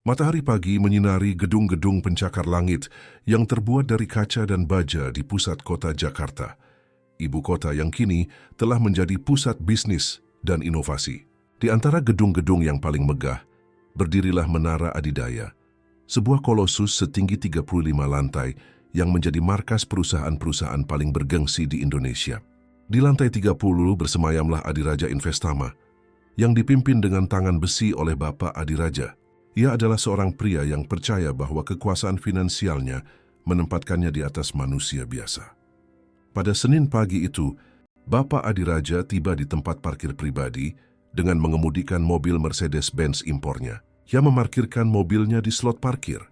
Matahari pagi menyinari gedung-gedung pencakar langit yang terbuat dari kaca dan baja di pusat kota Jakarta. Ibu kota yang kini telah menjadi pusat bisnis dan inovasi. Di antara gedung-gedung yang paling megah, berdirilah Menara Adidaya, sebuah kolosus setinggi 35 lantai yang menjadi markas perusahaan-perusahaan paling bergengsi di Indonesia. Di lantai 30 bersemayamlah Adiraja Investama, yang dipimpin dengan tangan besi oleh Bapak Adiraja. Ia adalah seorang pria yang percaya bahwa kekuasaan finansialnya menempatkannya di atas manusia biasa. Pada Senin pagi itu, Bapak Adiraja tiba di tempat parkir pribadi dengan mengemudikan mobil Mercedes-Benz impornya. Ia memarkirkan mobilnya di slot parkir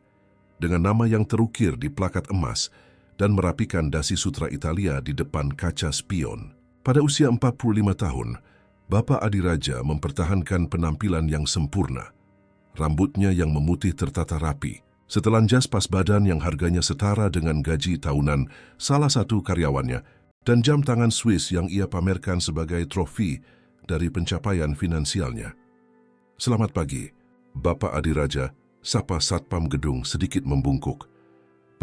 dengan nama yang terukir di plakat emas dan merapikan dasi sutra Italia di depan kaca spion. Pada usia 45 tahun, Bapak Adiraja mempertahankan penampilan yang sempurna. Rambutnya yang memutih tertata rapi, setelan jas pas badan yang harganya setara dengan gaji tahunan salah satu karyawannya, dan jam tangan Swiss yang ia pamerkan sebagai trofi dari pencapaian finansialnya. "Selamat pagi, Bapak Adiraja," sapa satpam gedung sedikit membungkuk.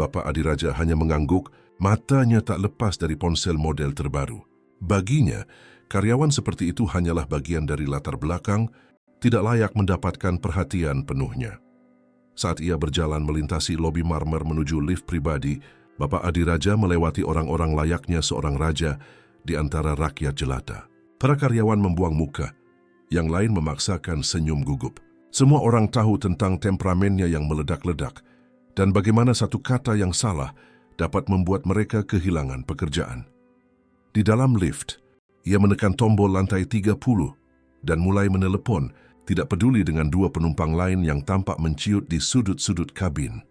Bapak Adiraja hanya mengangguk, matanya tak lepas dari ponsel model terbaru. Baginya, karyawan seperti itu hanyalah bagian dari latar belakang, tidak layak mendapatkan perhatian penuhnya. Saat ia berjalan melintasi lobi marmer menuju lift pribadi, Bapak Adiraja melewati orang-orang layaknya seorang raja di antara rakyat jelata. Para karyawan membuang muka, yang lain memaksakan senyum gugup. Semua orang tahu tentang temperamennya yang meledak-ledak dan bagaimana satu kata yang salah dapat membuat mereka kehilangan pekerjaan. Di dalam lift, ia menekan tombol lantai 30 dan mulai menelepon, tidak peduli dengan dua penumpang lain yang tampak menciut di sudut-sudut kabin.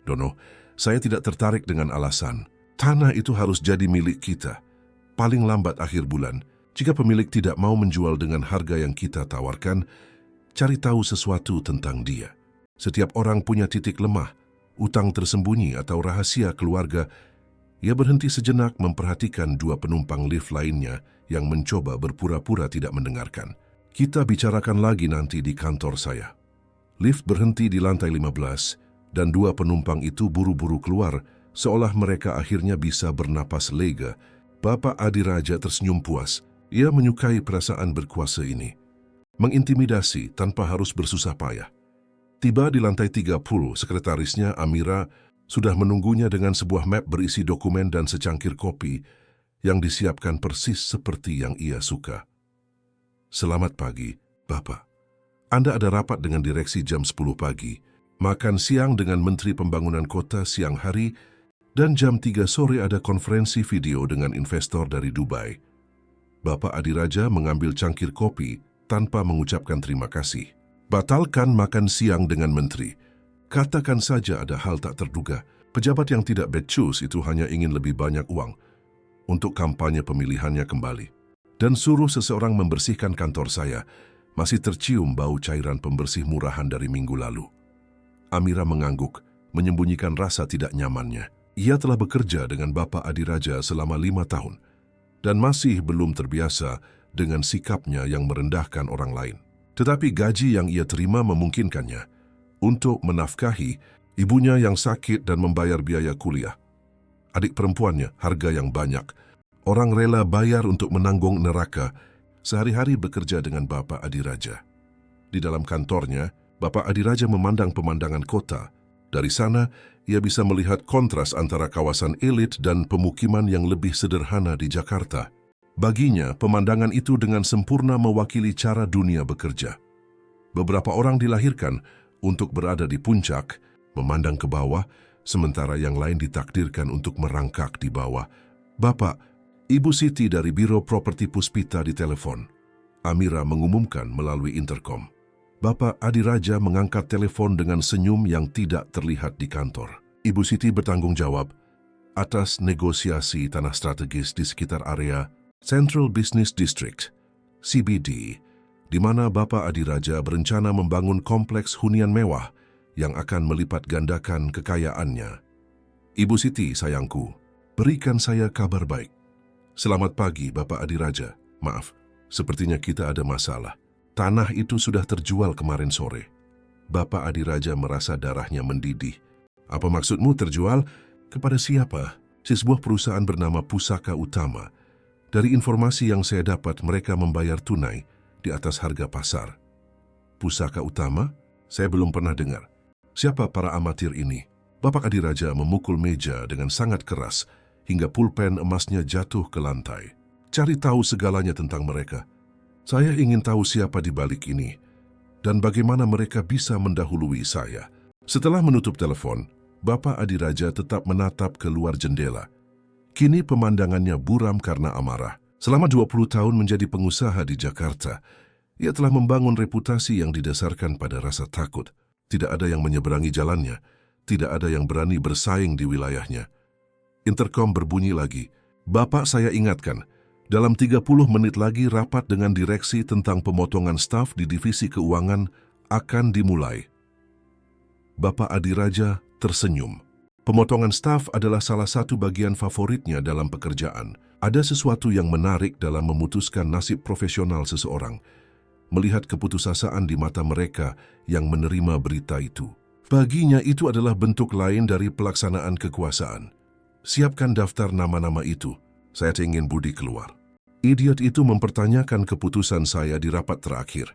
"Dono, saya tidak tertarik dengan alasan. Tanah itu harus jadi milik kita. Paling lambat akhir bulan, jika pemilik tidak mau menjual dengan harga yang kita tawarkan, cari tahu sesuatu tentang dia. Setiap orang punya titik lemah, utang tersembunyi atau rahasia keluarga." Ia berhenti sejenak memperhatikan dua penumpang lift lainnya yang mencoba berpura-pura tidak mendengarkan. "Kita bicarakan lagi nanti di kantor saya." Lift berhenti di lantai 15 dan dua penumpang itu buru-buru keluar seolah mereka akhirnya bisa bernapas lega. Bapak Adiraja tersenyum puas. Ia menyukai perasaan berkuasa ini. Mengintimidasi tanpa harus bersusah payah. Tiba di lantai 30, sekretarisnya Amira sudah menunggunya dengan sebuah map berisi dokumen dan secangkir kopi yang disiapkan persis seperti yang ia suka. "Selamat pagi, Bapak. Anda ada rapat dengan direksi jam 10 pagi, makan siang dengan Menteri Pembangunan Kota siang hari, dan jam 3 sore ada konferensi video dengan investor dari Dubai." Bapak Adiraja mengambil cangkir kopi tanpa mengucapkan terima kasih. "Batalkan makan siang dengan Menteri. Katakan saja ada hal tak terduga. Pejabat yang tidak becus itu hanya ingin lebih banyak uang untuk kampanye pemilihannya kembali. Dan suruh seseorang membersihkan kantor saya. Masih tercium bau cairan pembersih murahan dari minggu lalu." Amira mengangguk, menyembunyikan rasa tidak nyamannya. Ia telah bekerja dengan Bapak Adiraja selama 5 tahun dan masih belum terbiasa dengan sikapnya yang merendahkan orang lain. Tetapi gaji yang ia terima memungkinkannya untuk menafkahi ibunya yang sakit dan membayar biaya kuliah. Adik perempuannya harga yang banyak. Orang rela bayar untuk menanggung neraka, sehari-hari bekerja dengan Bapak Adiraja. Di dalam kantornya, Bapak Adiraja memandang pemandangan kota. Dari sana, ia bisa melihat kontras antara kawasan elit dan pemukiman yang lebih sederhana di Jakarta. Baginya, pemandangan itu dengan sempurna mewakili cara dunia bekerja. Beberapa orang dilahirkan untuk berada di puncak, memandang ke bawah, sementara yang lain ditakdirkan untuk merangkak di bawah. "Bapak, Ibu Siti dari Biro Properti Puspita di telepon." Amira mengumumkan melalui interkom. Bapak Adiraja mengangkat telepon dengan senyum yang tidak terlihat di kantor. Ibu Siti bertanggung jawab atas negosiasi tanah strategis di sekitar area Central Business District, CBD, di mana Bapak Adiraja berencana membangun kompleks hunian mewah yang akan melipat gandakan kekayaannya. "Ibu Siti, sayangku, berikan saya kabar baik." "Selamat pagi, Bapak Adiraja. Maaf, sepertinya kita ada masalah. Tanah itu sudah terjual kemarin sore." Bapak Adiraja merasa darahnya mendidih. Apa maksudmu terjual? Kepada siapa? Sebuah perusahaan bernama Pusaka Utama. Dari informasi yang saya dapat, mereka membayar tunai di atas harga pasar. Pusaka Utama? Saya belum pernah dengar. Siapa para amatir ini? Bapak Adiraja memukul meja dengan sangat keras hingga pulpen emasnya jatuh ke lantai. Cari tahu segalanya tentang mereka. Saya ingin tahu siapa di balik ini dan bagaimana mereka bisa mendahului saya. Setelah menutup telepon, Bapak Adiraja tetap menatap keluar jendela. Kini pemandangannya buram karena amarah. Selama 20 tahun menjadi pengusaha di Jakarta, ia telah membangun reputasi yang didasarkan pada rasa takut. Tidak ada yang menyeberangi jalannya, tidak ada yang berani bersaing di wilayahnya. Intercom berbunyi lagi. Bapak, saya ingatkan, dalam 30 menit lagi rapat dengan direksi tentang pemotongan staf di divisi keuangan akan dimulai. Bapak Adiraja tersenyum. Pemotongan staf adalah salah satu bagian favoritnya dalam pekerjaan. Ada sesuatu yang menarik dalam memutuskan nasib profesional seseorang. Melihat keputusasaan di mata mereka yang menerima berita itu. Baginya itu adalah bentuk lain dari pelaksanaan kekuasaan. Siapkan daftar nama-nama itu. Saya ingin Budi keluar. Idiot itu mempertanyakan keputusan saya di rapat terakhir.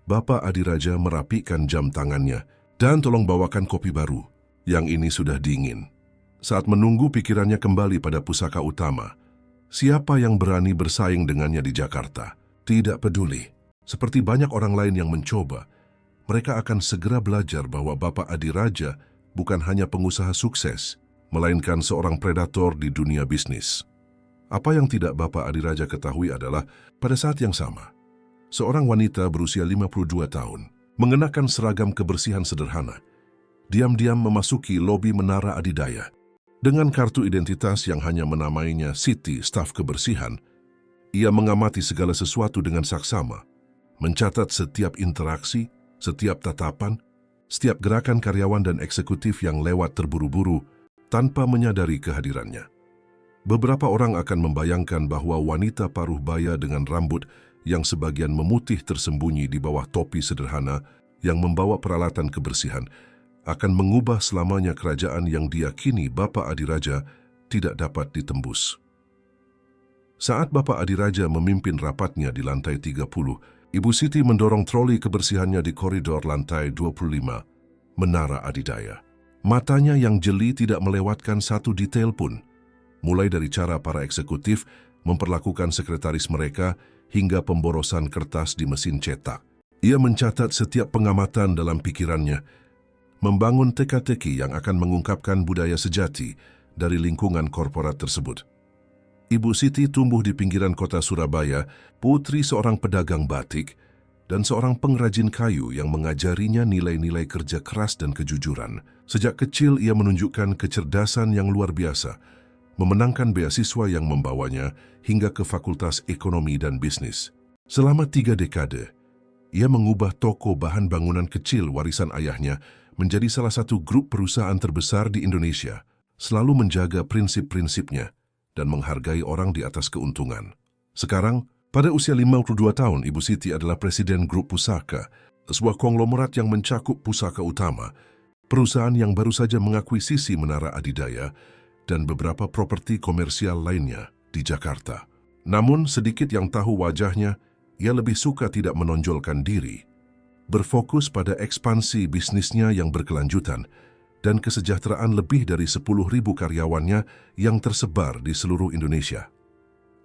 Bapak Adiraja merapikan jam tangannya. Dan tolong bawakan kopi baru. Yang ini sudah dingin. Saat menunggu pikirannya kembali pada Pusaka Utama. Siapa yang berani bersaing dengannya di Jakarta? Tidak peduli. Seperti banyak orang lain yang mencoba, mereka akan segera belajar bahwa Bapak Adiraja bukan hanya pengusaha sukses, melainkan seorang predator di dunia bisnis. Apa yang tidak Bapak Adiraja ketahui adalah, pada saat yang sama, seorang wanita berusia 52 tahun, mengenakan seragam kebersihan sederhana, diam-diam memasuki lobi Menara Adidaya. Dengan kartu identitas yang hanya menamainya Siti Staf Kebersihan, ia mengamati segala sesuatu dengan saksama, mencatat setiap interaksi, setiap tatapan, setiap gerakan karyawan dan eksekutif yang lewat terburu-buru tanpa menyadari kehadirannya. Beberapa orang akan membayangkan bahwa wanita paruh baya dengan rambut yang sebagian memutih tersembunyi di bawah topi sederhana yang membawa peralatan kebersihan akan mengubah selamanya kerajaan yang diyakini Bapak Adiraja tidak dapat ditembus. Saat Bapak Adiraja memimpin rapatnya di lantai 30, Ibu Siti mendorong troli kebersihannya di koridor lantai 25, Menara Adidaya. Matanya yang jeli tidak melewatkan satu detail pun, mulai dari cara para eksekutif memperlakukan sekretaris mereka hingga pemborosan kertas di mesin cetak. Ia mencatat setiap pengamatan dalam pikirannya, membangun teka-teki yang akan mengungkapkan budaya sejati dari lingkungan korporat tersebut. Ibu Siti tumbuh di pinggiran kota Surabaya, putri seorang pedagang batik dan seorang pengrajin kayu yang mengajarinya nilai-nilai kerja keras dan kejujuran. Sejak kecil ia menunjukkan kecerdasan yang luar biasa, memenangkan beasiswa yang membawanya hingga ke Fakultas Ekonomi dan Bisnis. Selama 3 dekade, ia mengubah toko bahan bangunan kecil warisan ayahnya menjadi salah satu grup perusahaan terbesar di Indonesia, selalu menjaga prinsip-prinsipnya dan menghargai orang di atas keuntungan. Sekarang, pada usia 52 tahun, Ibu Siti adalah Presiden Grup Pusaka, sebuah konglomerat yang mencakup Pusaka Utama, perusahaan yang baru saja mengakuisisi Menara Adidaya dan beberapa properti komersial lainnya di Jakarta. Namun, sedikit yang tahu wajahnya, ia lebih suka tidak menonjolkan diri, berfokus pada ekspansi bisnisnya yang berkelanjutan dan kesejahteraan lebih dari 10.000 karyawannya yang tersebar di seluruh Indonesia.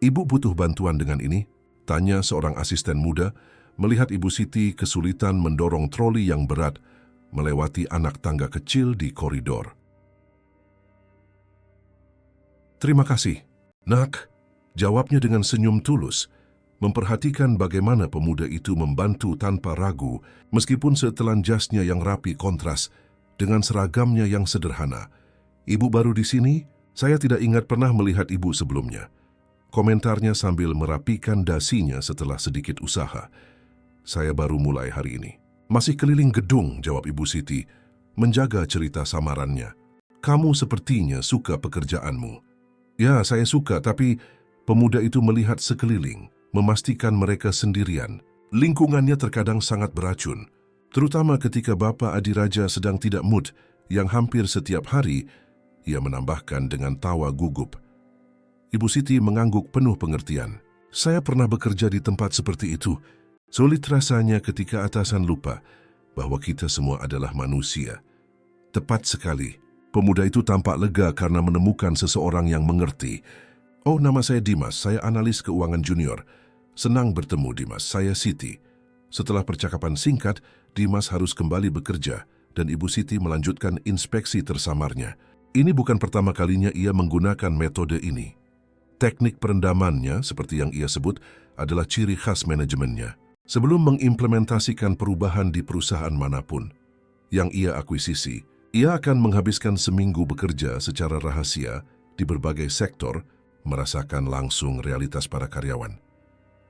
Ibu butuh bantuan dengan ini? Tanya seorang asisten muda, melihat Ibu Siti kesulitan mendorong troli yang berat melewati anak tangga kecil di koridor. Terima kasih, Nak, jawabnya dengan senyum tulus, memperhatikan bagaimana pemuda itu membantu tanpa ragu, meskipun setelan jasnya yang rapi kontras dengan seragamnya yang sederhana. Ibu baru di sini? Saya tidak ingat pernah melihat ibu sebelumnya. Komentarnya sambil merapikan dasinya setelah sedikit usaha. Saya baru mulai hari ini. Masih keliling gedung, jawab Ibu Siti, menjaga cerita samarannya. Kamu sepertinya suka pekerjaanmu. Ya, saya suka, tapi pemuda itu melihat sekeliling, memastikan mereka sendirian. Lingkungannya terkadang sangat beracun. Terutama ketika Bapak Adiraja sedang tidak mood yang hampir setiap hari, ia menambahkan dengan tawa gugup. Ibu Siti mengangguk penuh pengertian. Saya pernah bekerja di tempat seperti itu. Sulit rasanya ketika atasan lupa bahwa kita semua adalah manusia. Tepat sekali. Pemuda itu tampak lega karena menemukan seseorang yang mengerti. Oh, nama saya Dimas, saya analis keuangan junior. Senang bertemu Dimas, saya Siti. Setelah percakapan singkat, Dimas harus kembali bekerja dan Ibu Siti melanjutkan inspeksi tersamarnya. Ini bukan pertama kalinya ia menggunakan metode ini. Teknik perendamannya, seperti yang ia sebut, adalah ciri khas manajemennya. Sebelum mengimplementasikan perubahan di perusahaan manapun yang ia akuisisi, ia akan menghabiskan seminggu bekerja secara rahasia di berbagai sektor, merasakan langsung realitas para karyawan.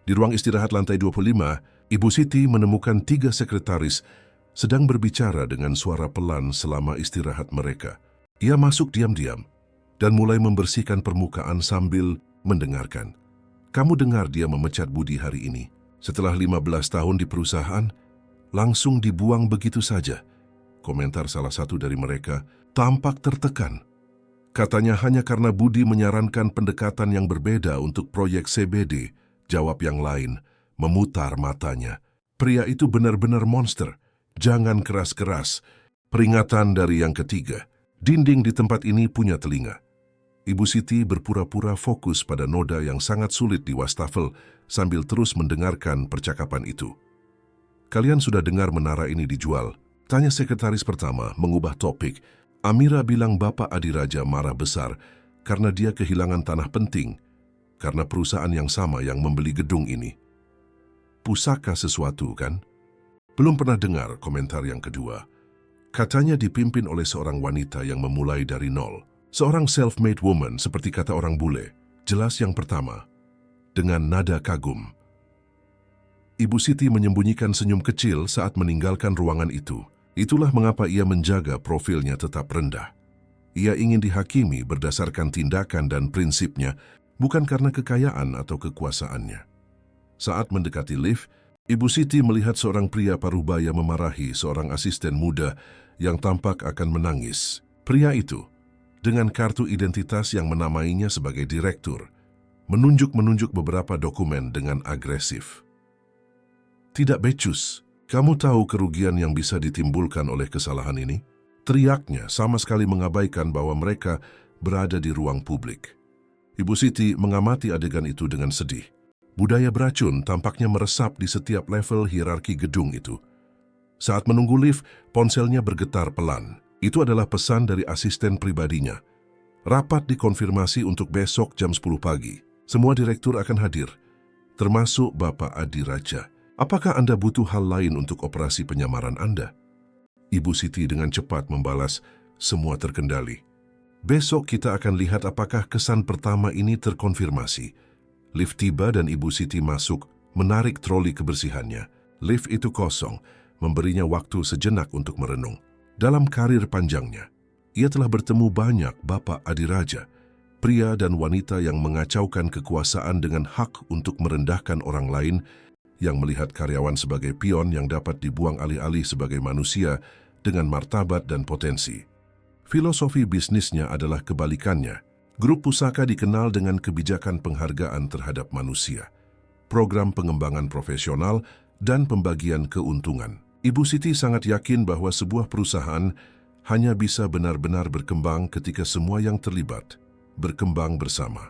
Di ruang istirahat lantai 25, Ibu Siti menemukan 3 sekretaris sedang berbicara dengan suara pelan selama istirahat mereka. Ia masuk diam-diam dan mulai membersihkan permukaan sambil mendengarkan. Kamu dengar dia memecat Budi hari ini. Setelah 15 tahun di perusahaan, langsung dibuang begitu saja. Komentar salah satu dari mereka tampak tertekan. Katanya hanya karena Budi menyarankan pendekatan yang berbeda untuk proyek CBD. Jawab yang lain, memutar matanya. Pria itu benar-benar monster. Jangan keras-keras. Peringatan dari yang ketiga. Dinding di tempat ini punya telinga. Ibu Siti berpura-pura fokus pada noda yang sangat sulit di wastafel sambil terus mendengarkan percakapan itu. Kalian sudah dengar menara ini dijual? Tanya sekretaris pertama mengubah topik. Amira bilang Bapak Adiraja marah besar karena dia kehilangan tanah penting karena perusahaan yang sama yang membeli gedung ini. Pusaka sesuatu kan? Belum pernah dengar komentar yang kedua. Katanya dipimpin oleh seorang wanita yang memulai dari nol. Seorang self-made woman seperti kata orang bule. Jelas yang pertama. Dengan nada kagum. Ibu Siti menyembunyikan senyum kecil saat meninggalkan ruangan itu. Itulah mengapa ia menjaga profilnya tetap rendah. Ia ingin dihakimi berdasarkan tindakan dan prinsipnya, bukan karena kekayaan atau kekuasaannya. Saat mendekati lift, Ibu Siti melihat seorang pria parubaya memarahi seorang asisten muda yang tampak akan menangis. Pria itu, dengan kartu identitas yang menamainya sebagai direktur, menunjuk beberapa dokumen dengan agresif. Tidak becus. Kamu tahu kerugian yang bisa ditimbulkan oleh kesalahan ini? Teriaknya sama sekali mengabaikan bahwa mereka berada di ruang publik. Ibu Siti mengamati adegan itu dengan sedih. Budaya beracun tampaknya meresap di setiap level hierarki gedung itu. Saat menunggu lift, ponselnya bergetar pelan. Itu adalah pesan dari asisten pribadinya. Rapat dikonfirmasi untuk besok jam 10 pagi. Semua direktur akan hadir, termasuk Bapak Adiraja. Apakah Anda butuh hal lain untuk operasi penyamaran Anda? Ibu Siti dengan cepat membalas, semua terkendali. Besok kita akan lihat apakah kesan pertama ini terkonfirmasi. Lift tiba dan Ibu Siti masuk, menarik troli kebersihannya. Lift itu kosong, memberinya waktu sejenak untuk merenung. Dalam karir panjangnya, ia telah bertemu banyak Bapak Adiraja, pria dan wanita yang mengacaukan kekuasaan dengan hak untuk merendahkan orang lain, yang melihat karyawan sebagai pion yang dapat dibuang alih-alih sebagai manusia dengan martabat dan potensi. Filosofi bisnisnya adalah kebalikannya. Grup Pusaka dikenal dengan kebijakan penghargaan terhadap manusia, program pengembangan profesional, dan pembagian keuntungan. Ibu Siti sangat yakin bahwa sebuah perusahaan hanya bisa benar-benar berkembang ketika semua yang terlibat berkembang bersama.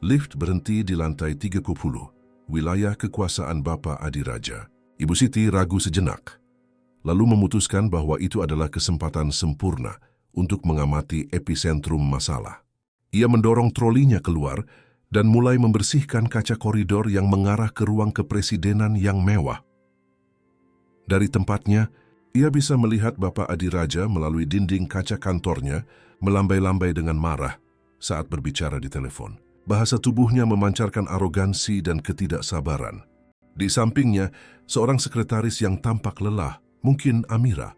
Lift berhenti di lantai 30. Wilayah kekuasaan Bapak Adiraja. Ibu Siti ragu sejenak, lalu memutuskan bahwa itu adalah kesempatan sempurna untuk mengamati epicentrum masalah. Ia mendorong trolinya keluar dan mulai membersihkan kaca koridor yang mengarah ke ruang kepresidenan yang mewah. Dari tempatnya, ia bisa melihat Bapak Adiraja melalui dinding kaca kantornya melambai-lambai dengan marah saat berbicara di telepon. Bahasa tubuhnya memancarkan arogansi dan ketidaksabaran. Di sampingnya, seorang sekretaris yang tampak lelah, mungkin Amira,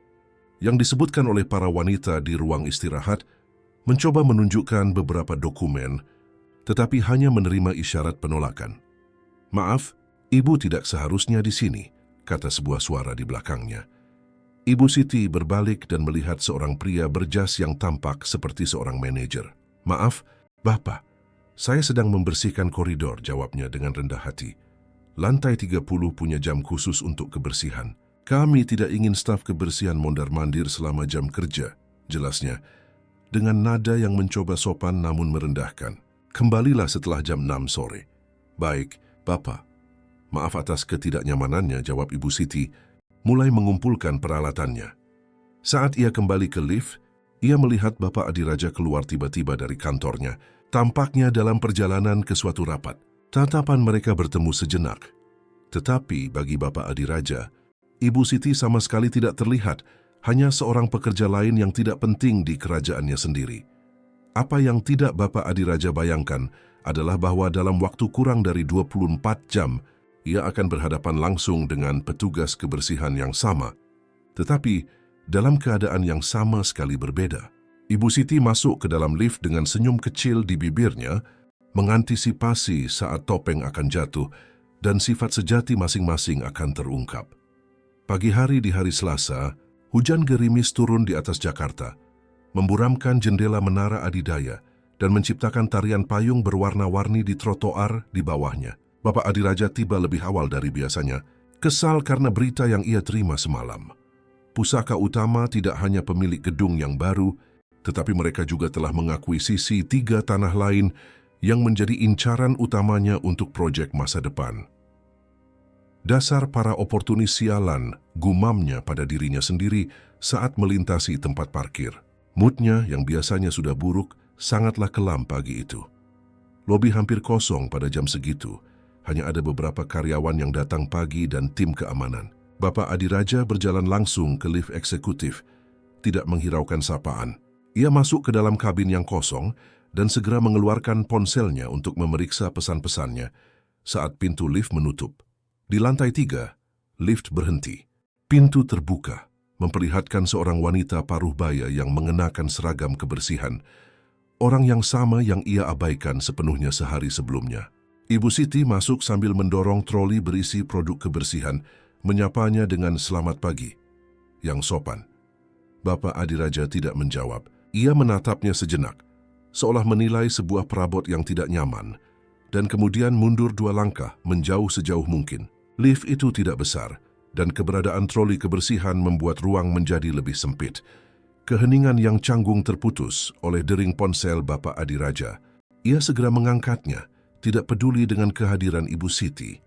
yang disebutkan oleh para wanita di ruang istirahat, mencoba menunjukkan beberapa dokumen, tetapi hanya menerima isyarat penolakan. Maaf, ibu tidak seharusnya di sini, kata sebuah suara di belakangnya. Ibu Siti berbalik dan melihat seorang pria berjas yang tampak seperti seorang manajer. "Maaf, Bapak, saya sedang membersihkan koridor," jawabnya dengan rendah hati. "Lantai 30 punya jam khusus untuk kebersihan. Kami tidak ingin staf kebersihan mondar-mandir selama jam kerja," jelasnya, dengan nada yang mencoba sopan namun merendahkan. "Kembalilah setelah jam 6 sore." "Baik, Bapak." "Maaf atas ketidaknyamanannya," jawab Ibu Siti, mulai mengumpulkan peralatannya. Saat ia kembali ke lift, ia melihat Bapak Adiraja keluar tiba-tiba dari kantornya, tampaknya dalam perjalanan ke suatu rapat. Tatapan mereka bertemu sejenak. Tetapi bagi Bapak Adiraja, Ibu Siti sama sekali tidak terlihat, hanya seorang pekerja lain yang tidak penting di kerajaannya sendiri. Apa yang tidak Bapak Adiraja bayangkan adalah bahwa dalam waktu kurang dari 24 jam, ia akan berhadapan langsung dengan petugas kebersihan yang sama. Tetapi dalam keadaan yang sama sekali berbeda. Ibu Siti masuk ke dalam lift dengan senyum kecil di bibirnya, mengantisipasi saat topeng akan jatuh dan sifat sejati masing-masing akan terungkap. Pagi hari di hari Selasa, hujan gerimis turun di atas Jakarta, memburamkan jendela Menara Adidaya dan menciptakan tarian payung berwarna-warni di trotoar di bawahnya. Bapak Adiraja tiba lebih awal dari biasanya, kesal karena berita yang ia terima semalam. Pusaka Utama tidak hanya pemilik gedung yang baru, tetapi mereka juga telah mengakuisisi 3 tanah lain yang menjadi incaran utamanya untuk proyek masa depan. "Dasar para oportunis sialan," gumamnya pada dirinya sendiri saat melintasi tempat parkir. Moodnya yang biasanya sudah buruk sangatlah kelam pagi itu. Lobi hampir kosong pada jam segitu. Hanya ada beberapa karyawan yang datang pagi dan tim keamanan. Bapak Adiraja berjalan langsung ke lift eksekutif, tidak menghiraukan sapaan. Ia masuk ke dalam kabin yang kosong dan segera mengeluarkan ponselnya untuk memeriksa pesan-pesannya saat pintu lift menutup. Di lantai 3, lift berhenti. Pintu terbuka, memperlihatkan seorang wanita paruh baya yang mengenakan seragam kebersihan, orang yang sama yang ia abaikan sepenuhnya sehari sebelumnya. Ibu Siti masuk sambil mendorong troli berisi produk kebersihan, menyapanya dengan "Selamat pagi," yang sopan. Bapak Adiraja tidak menjawab. Ia menatapnya sejenak, seolah menilai sebuah perabot yang tidak nyaman, dan kemudian mundur 2 langkah menjauh sejauh mungkin. Lift itu tidak besar, dan keberadaan troli kebersihan membuat ruang menjadi lebih sempit. Keheningan yang canggung terputus oleh dering ponsel Bapak Adiraja. Ia segera mengangkatnya, tidak peduli dengan kehadiran Ibu Siti.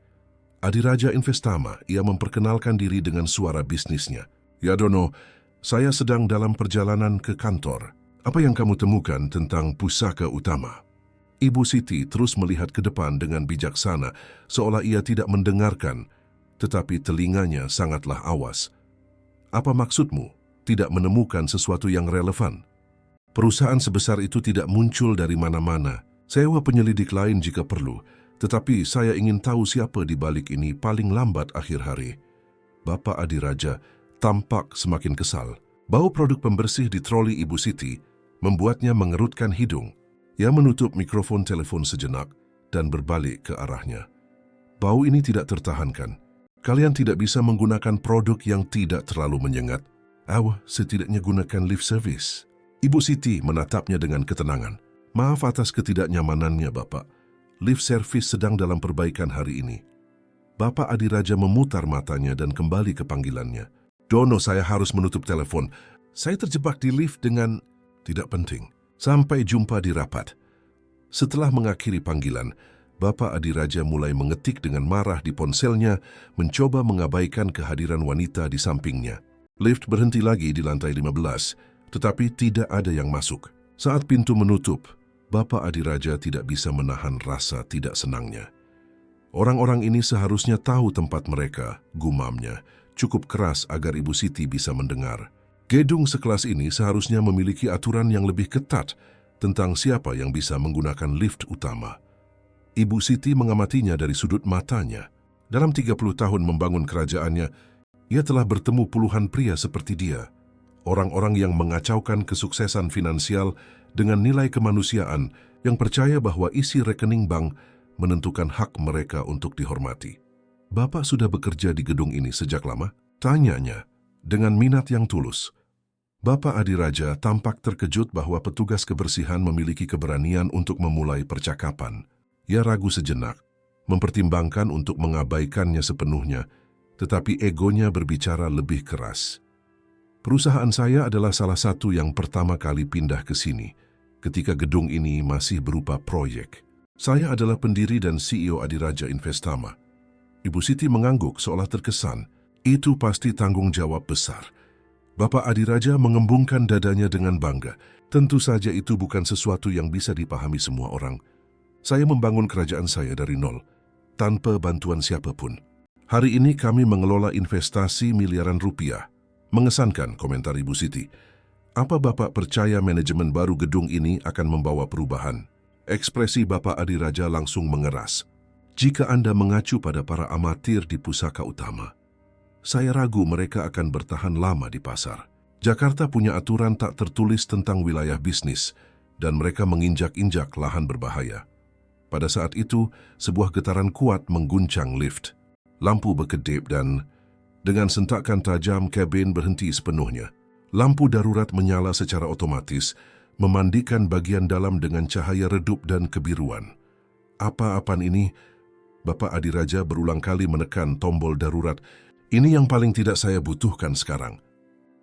"Adiraja Investama," ia memperkenalkan diri dengan suara bisnisnya. "Ya Dono, saya sedang dalam perjalanan ke kantor. Apa yang kamu temukan tentang Pusaka Utama?" Ibu Siti terus melihat ke depan dengan bijaksana, seolah ia tidak mendengarkan, tetapi telinganya sangatlah awas. "Apa maksudmu? Tidak menemukan sesuatu yang relevan? Perusahaan sebesar itu tidak muncul dari mana-mana. Sewa penyelidik lain jika perlu, tetapi saya ingin tahu siapa di balik ini paling lambat akhir hari." Bapak Adiraja tampak semakin kesal. Bau produk pembersih di troli Ibu Siti membuatnya mengerutkan hidung. Ia menutup mikrofon telepon sejenak dan berbalik ke arahnya. "Bau ini tidak tertahankan. Kalian tidak bisa menggunakan produk yang tidak terlalu menyengat. Setidaknya gunakan lift service." Ibu Siti menatapnya dengan ketenangan. "Maaf atas ketidaknyamanannya, Bapak. Lift service sedang dalam perbaikan hari ini." Bapak Adiraja memutar matanya dan kembali ke panggilannya. "Dono, saya harus menutup telepon. Saya terjebak di lift dengan..." "Tidak penting. Sampai jumpa di rapat." Setelah mengakhiri panggilan, Bapak Adiraja mulai mengetik dengan marah di ponselnya, mencoba mengabaikan kehadiran wanita di sampingnya. Lift berhenti lagi di lantai 15, tetapi tidak ada yang masuk. Saat pintu menutup, Bapak Adiraja tidak bisa menahan rasa tidak senangnya. "Orang-orang ini seharusnya tahu tempat mereka," gumamnya, cukup keras agar Ibu Siti bisa mendengar. Gedung sekelas ini seharusnya memiliki aturan yang lebih ketat tentang siapa yang bisa menggunakan lift utama. Ibu Siti mengamatinya dari sudut matanya. Dalam 30 tahun membangun kerajaannya, ia telah bertemu puluhan pria seperti dia. Orang-orang yang mengacaukan kesuksesan finansial dengan nilai kemanusiaan, yang percaya bahwa isi rekening bank menentukan hak mereka untuk dihormati. Bapak sudah bekerja di gedung ini sejak lama? Tanyanya dengan minat yang tulus. Bapak Adiraja tampak terkejut bahwa petugas kebersihan memiliki keberanian untuk memulai percakapan. Ia ragu sejenak, mempertimbangkan untuk mengabaikannya sepenuhnya, tetapi egonya berbicara lebih keras. Perusahaan saya adalah salah satu yang pertama kali pindah ke sini, ketika gedung ini masih berupa proyek. Saya adalah pendiri dan CEO Adiraja Investama. Ibu Siti mengangguk seolah terkesan. Itu pasti tanggung jawab besar. Bapak Adiraja mengembungkan dadanya dengan bangga. Tentu saja itu bukan sesuatu yang bisa dipahami semua orang. Saya membangun kerajaan saya dari nol, tanpa bantuan siapapun. Hari ini kami mengelola investasi miliaran rupiah. Mengesankan, komentar Ibu Siti. Apa Bapak percaya manajemen baru gedung ini akan membawa perubahan? Ekspresi Bapak Adiraja langsung mengeras. Jika Anda mengacu pada para amatir di pusaka utama, saya ragu mereka akan bertahan lama di pasar. Jakarta punya aturan tak tertulis tentang wilayah bisnis, dan mereka menginjak-injak lahan berbahaya. Pada saat itu, sebuah getaran kuat mengguncang lift. Lampu berkedip dan, dengan sentakan tajam, kabin berhenti sepenuhnya. Lampu darurat menyala secara otomatis, memandikan bagian dalam dengan cahaya redup dan kebiruan. Apa-apaan ini? Bapak Adiraja berulang kali menekan tombol darurat. Ini yang paling tidak saya butuhkan sekarang.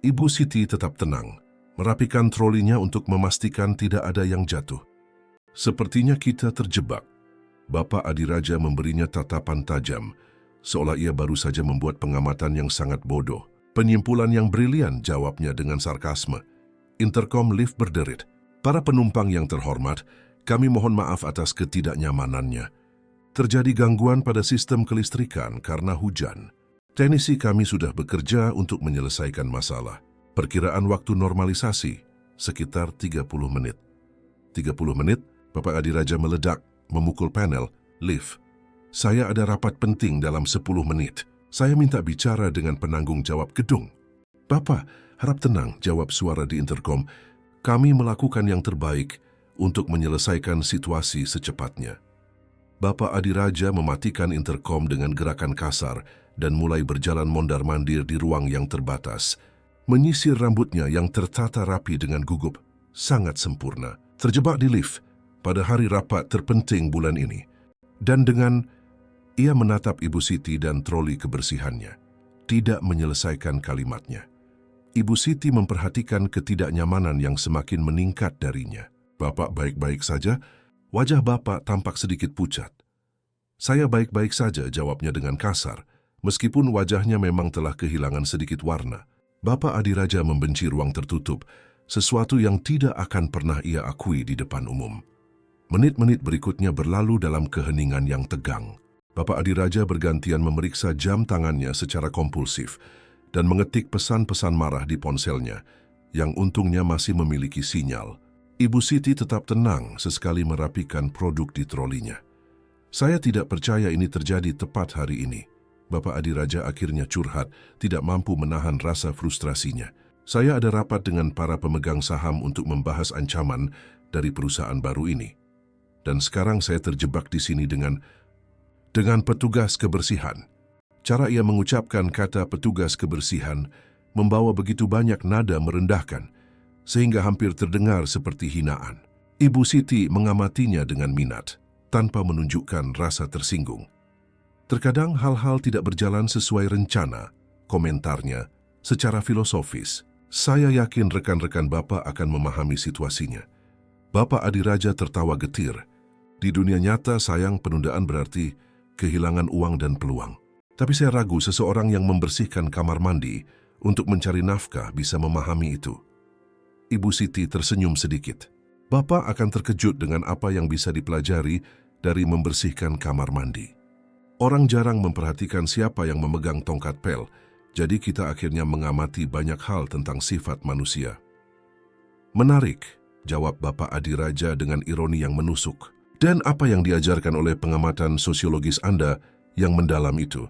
Ibu Siti tetap tenang, merapikan trolinya untuk memastikan tidak ada yang jatuh. Sepertinya kita terjebak. Bapak Adiraja memberinya tatapan tajam, seolah ia baru saja membuat pengamatan yang sangat bodoh. Penyimpulan yang brilian, jawabnya dengan sarkasme. Interkom lift berderit. Para penumpang yang terhormat, kami mohon maaf atas ketidaknyamanannya. Terjadi gangguan pada sistem kelistrikan karena hujan. Teknisi kami sudah bekerja untuk menyelesaikan masalah. Perkiraan waktu normalisasi, sekitar 30 menit. 30 menit, Bapak Adiraja meledak, memukul panel, lift. Saya ada rapat penting dalam 10 menit. Saya minta bicara dengan penanggung jawab gedung. Bapak, harap tenang, jawab suara di interkom. Kami melakukan yang terbaik untuk menyelesaikan situasi secepatnya. Bapak Adiraja mematikan interkom dengan gerakan kasar dan mulai berjalan mondar-mandir di ruang yang terbatas. Menyisir rambutnya yang tertata rapi dengan gugup, sangat sempurna. Terjebak di lift pada hari rapat terpenting bulan ini. Dan dengan ia menatap Ibu Siti dan troli kebersihannya, tidak menyelesaikan kalimatnya. Ibu Siti memperhatikan ketidaknyamanan yang semakin meningkat darinya. Bapak baik-baik saja? Wajah Bapak tampak sedikit pucat. Saya baik-baik saja, jawabnya dengan kasar, meskipun wajahnya memang telah kehilangan sedikit warna. Bapak Adiraja membenci ruang tertutup, sesuatu yang tidak akan pernah ia akui di depan umum. Menit-menit berikutnya berlalu dalam keheningan yang tegang. Bapak Adiraja bergantian memeriksa jam tangannya secara kompulsif dan mengetik pesan-pesan marah di ponselnya, yang untungnya masih memiliki sinyal. Ibu Siti tetap tenang sesekali merapikan produk di trolinya. Saya tidak percaya ini terjadi tepat hari ini. Bapak Adiraja akhirnya curhat, tidak mampu menahan rasa frustrasinya. Saya ada rapat dengan para pemegang saham untuk membahas ancaman dari perusahaan baru ini. Dan sekarang saya terjebak di sini dengan petugas kebersihan. Cara ia mengucapkan kata petugas kebersihan membawa begitu banyak nada merendahkan, sehingga hampir terdengar seperti hinaan. Ibu Siti mengamatinya dengan minat, tanpa menunjukkan rasa tersinggung. Terkadang hal-hal tidak berjalan sesuai rencana, komentarnya, secara filosofis. Saya yakin rekan-rekan Bapak akan memahami situasinya. Bapak Adiraja tertawa getir. Di dunia nyata sayang penundaan berarti kehilangan uang dan peluang. Tapi saya ragu seseorang yang membersihkan kamar mandi untuk mencari nafkah bisa memahami itu. Ibu Siti tersenyum sedikit. Bapak akan terkejut dengan apa yang bisa dipelajari dari membersihkan kamar mandi. Orang jarang memperhatikan siapa yang memegang tongkat pel, jadi kita akhirnya mengamati banyak hal tentang sifat manusia. Menarik, jawab Bapak Adiraja dengan ironi yang menusuk. Dan apa yang diajarkan oleh pengamatan sosiologis Anda yang mendalam itu?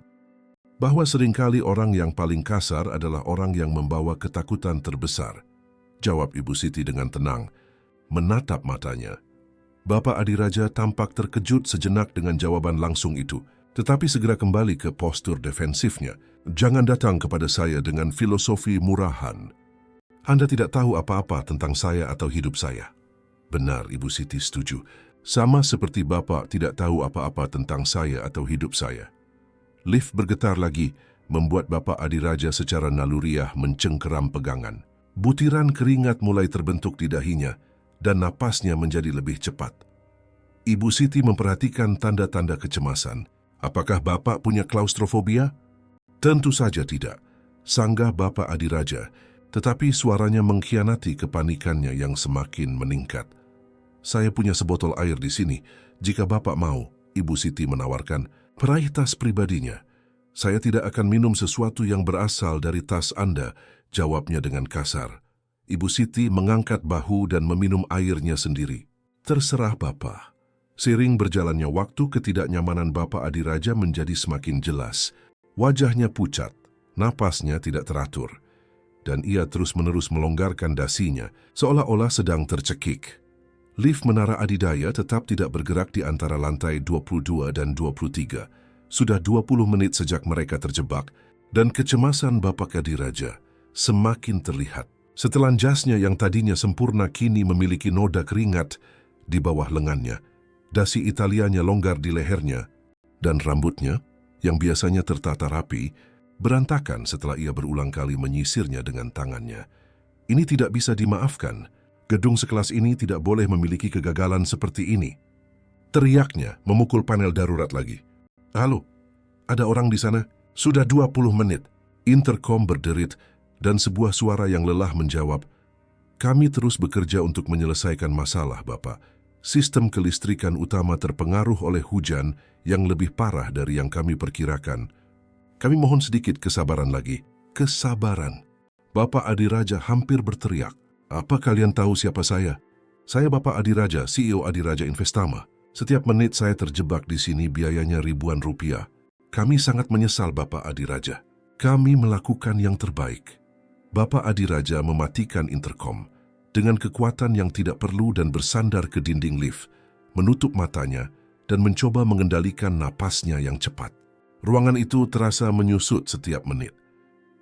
Bahwa seringkali orang yang paling kasar adalah orang yang membawa ketakutan terbesar, jawab Ibu Siti dengan tenang, menatap matanya. Bapak Adiraja tampak terkejut sejenak dengan jawaban langsung itu. Tetapi segera kembali ke postur defensifnya. Jangan datang kepada saya dengan filosofi murahan. Anda tidak tahu apa-apa tentang saya atau hidup saya. Benar, Ibu Siti setuju. Sama seperti Bapak tidak tahu apa-apa tentang saya atau hidup saya. Lift bergetar lagi, membuat Bapak Adiraja secara naluriah mencengkeram pegangan. Butiran keringat mulai terbentuk di dahinya dan napasnya menjadi lebih cepat. Ibu Siti memperhatikan tanda-tanda kecemasan. Apakah Bapak punya klaustrofobia? Tentu saja tidak, sanggah Bapak Adiraja, tetapi suaranya mengkhianati kepanikannya yang semakin meningkat. Saya punya sebotol air di sini, jika Bapak mau, Ibu Siti menawarkan. Peraih tas pribadinya. Saya tidak akan minum sesuatu yang berasal dari tas Anda, jawabnya dengan kasar. Ibu Siti mengangkat bahu dan meminum airnya sendiri. Terserah Bapak. Seiring berjalannya waktu, ketidaknyamanan Bapak Adiraja menjadi semakin jelas. Wajahnya pucat, napasnya tidak teratur, dan ia terus-menerus melonggarkan dasinya, seolah-olah sedang tercekik. Lift Menara Adidaya tetap tidak bergerak di antara lantai 22 dan 23. Sudah 20 menit sejak mereka terjebak, dan kecemasan Bapak Adiraja semakin terlihat. Setelan jasnya yang tadinya sempurna kini memiliki noda keringat di bawah lengannya. Dasi Italianya longgar di lehernya, dan rambutnya, yang biasanya tertata rapi, berantakan setelah ia berulang kali menyisirnya dengan tangannya. Ini tidak bisa dimaafkan. Gedung sekelas ini tidak boleh memiliki kegagalan seperti ini. Teriaknya memukul panel darurat lagi. Halo, ada orang di sana? Sudah 20 menit. Intercom berderit dan sebuah suara yang lelah menjawab, kami terus bekerja untuk menyelesaikan masalah, Bapak. Sistem kelistrikan utama terpengaruh oleh hujan yang lebih parah dari yang kami perkirakan. Kami mohon sedikit kesabaran lagi. Kesabaran. Bapak Adiraja hampir berteriak. Apa kalian tahu siapa saya? Saya Bapak Adiraja, CEO Adiraja Investama. Setiap menit saya terjebak di sini biayanya ribuan rupiah. Kami sangat menyesal Bapak Adiraja. Kami melakukan yang terbaik. Bapak Adiraja mematikan intercom. Dengan kekuatan yang tidak perlu dan bersandar ke dinding lift, menutup matanya dan mencoba mengendalikan napasnya yang cepat. Ruangan itu terasa menyusut setiap menit.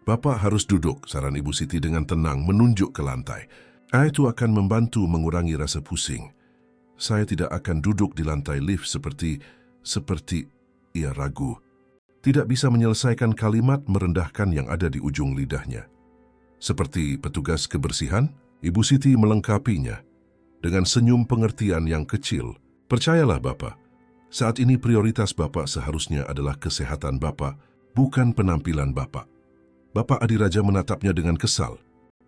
Bapak harus duduk, saran Ibu Siti dengan tenang menunjuk ke lantai. Itu akan membantu mengurangi rasa pusing. Saya tidak akan duduk di lantai lift seperti ia ragu. Tidak bisa menyelesaikan kalimat merendahkan yang ada di ujung lidahnya. Seperti petugas kebersihan? Ibu Siti melengkapinya dengan senyum pengertian yang kecil. Percayalah Bapak, saat ini prioritas Bapak seharusnya adalah kesehatan Bapak, bukan penampilan Bapak. Bapak Adiraja menatapnya dengan kesal,